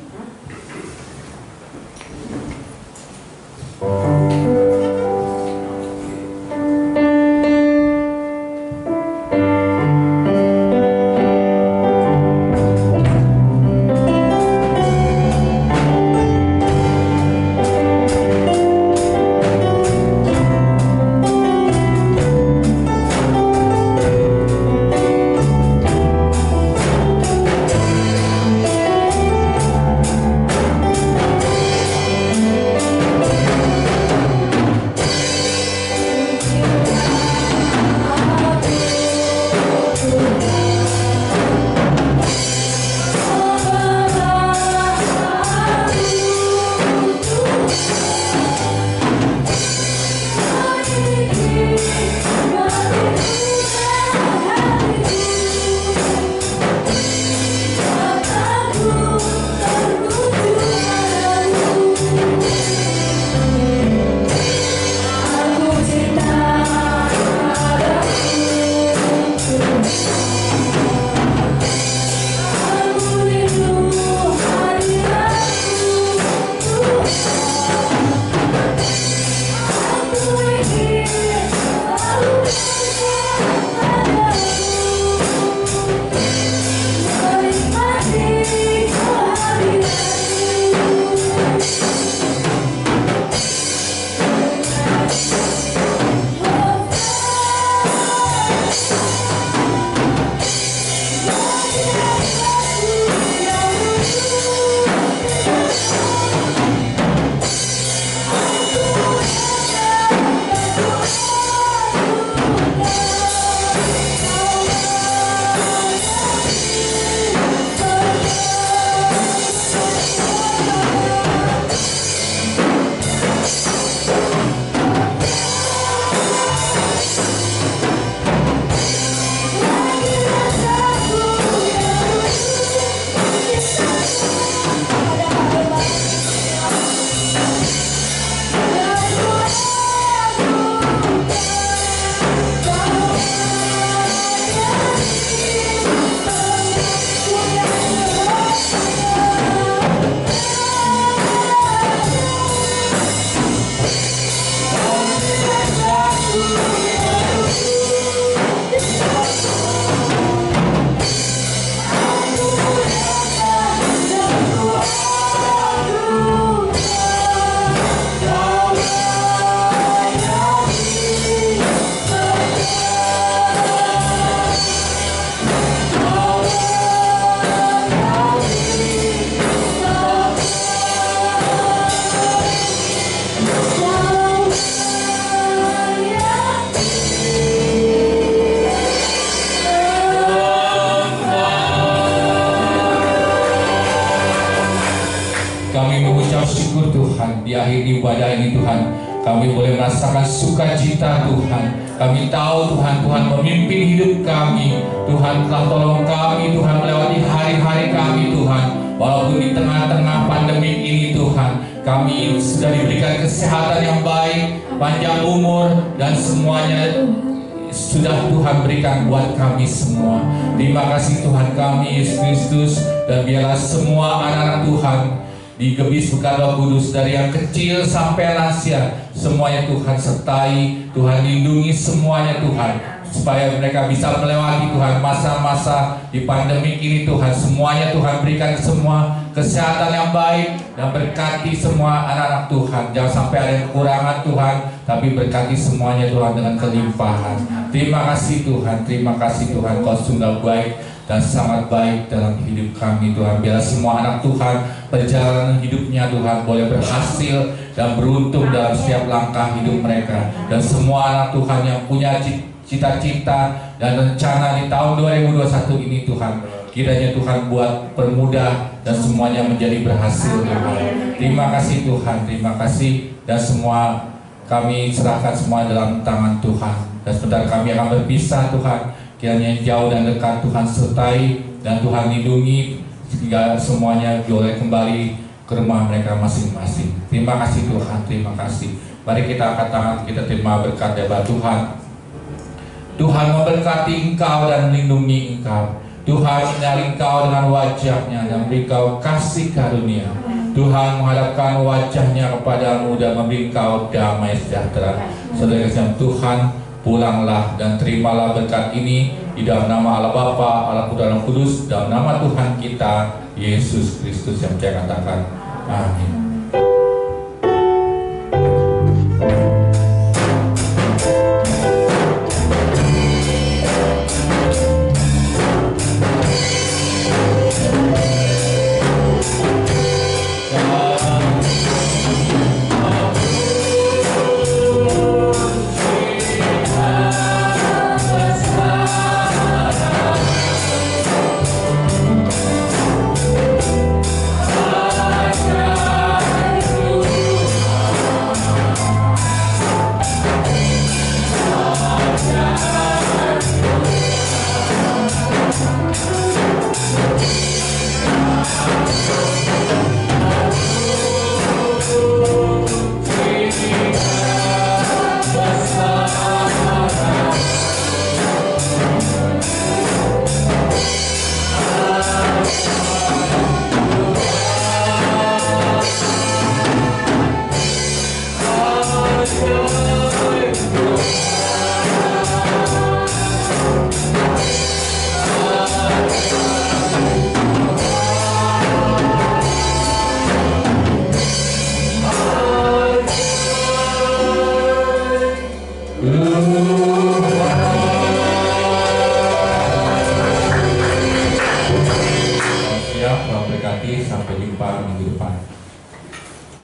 Kami mengucap syukur Tuhan, di akhir ibadah ini Tuhan, kami boleh merasakan sukacita Tuhan. Kami tahu Tuhan, Tuhan memimpin hidup kami. Tuhan telah tolong kami, Tuhan melewati hari-hari kami Tuhan. Walaupun di tengah-tengah pandemi ini Tuhan, kami sudah diberikan kesehatan yang baik, panjang umur, dan semuanya sudah Tuhan berikan buat kami semua. Terima kasih Tuhan kami Yesus Kristus, dan biarlah semua anak-anak Tuhan digebis bukan Roh Kudus, dari yang kecil sampai lansia, semuanya Tuhan sertai, Tuhan lindungi semuanya Tuhan, supaya mereka bisa melewati Tuhan masa-masa di pandemi ini Tuhan. Semuanya Tuhan berikan semua kesehatan yang baik, dan berkati semua anak-anak Tuhan. Jangan sampai ada yang kekurangan Tuhan, tapi berkati semuanya Tuhan dengan kelimpahan. Terima kasih Tuhan, terima kasih Tuhan, Kau sungguh baik dan sangat baik dalam hidup kami Tuhan. Biarlah semua anak Tuhan perjalanan hidupnya Tuhan boleh berhasil dan beruntung dalam setiap langkah hidup mereka. Dan semua anak Tuhan yang punya cita-cita dan rencana di tahun 2021 ini Tuhan, kiranya Tuhan buat permudah dan semuanya menjadi berhasil Tuhan. Terima kasih Tuhan, terima kasih. Dan semua kami serahkan semua dalam tangan Tuhan. Dan sebentar kami akan berpisah Tuhan. Kiranya jauh dan dekat Tuhan sertai, dan Tuhan lindungi sehingga semuanya boleh kembali ke rumah mereka masing-masing. Terima kasih Tuhan, terima kasih. Mari kita angkat tangan, kita terima berkat dari Tuhan. Tuhan memberkati engkau dan melindungi engkau. Tuhan menyali engkau dengan wajahnya dan memberi engkau kasih karunia. Tuhan menghadapkan wajahnya kepadamu dan memberi engkau damai sejahtera. Saudara kasih Tuhan, pulanglah dan terimalah berkat ini di dalam nama Allah Bapa, Allah Putra dan Kudus, dalam nama Tuhan kita Yesus Kristus yang saya katakan. Amin. Sampai jumpa minggu depan.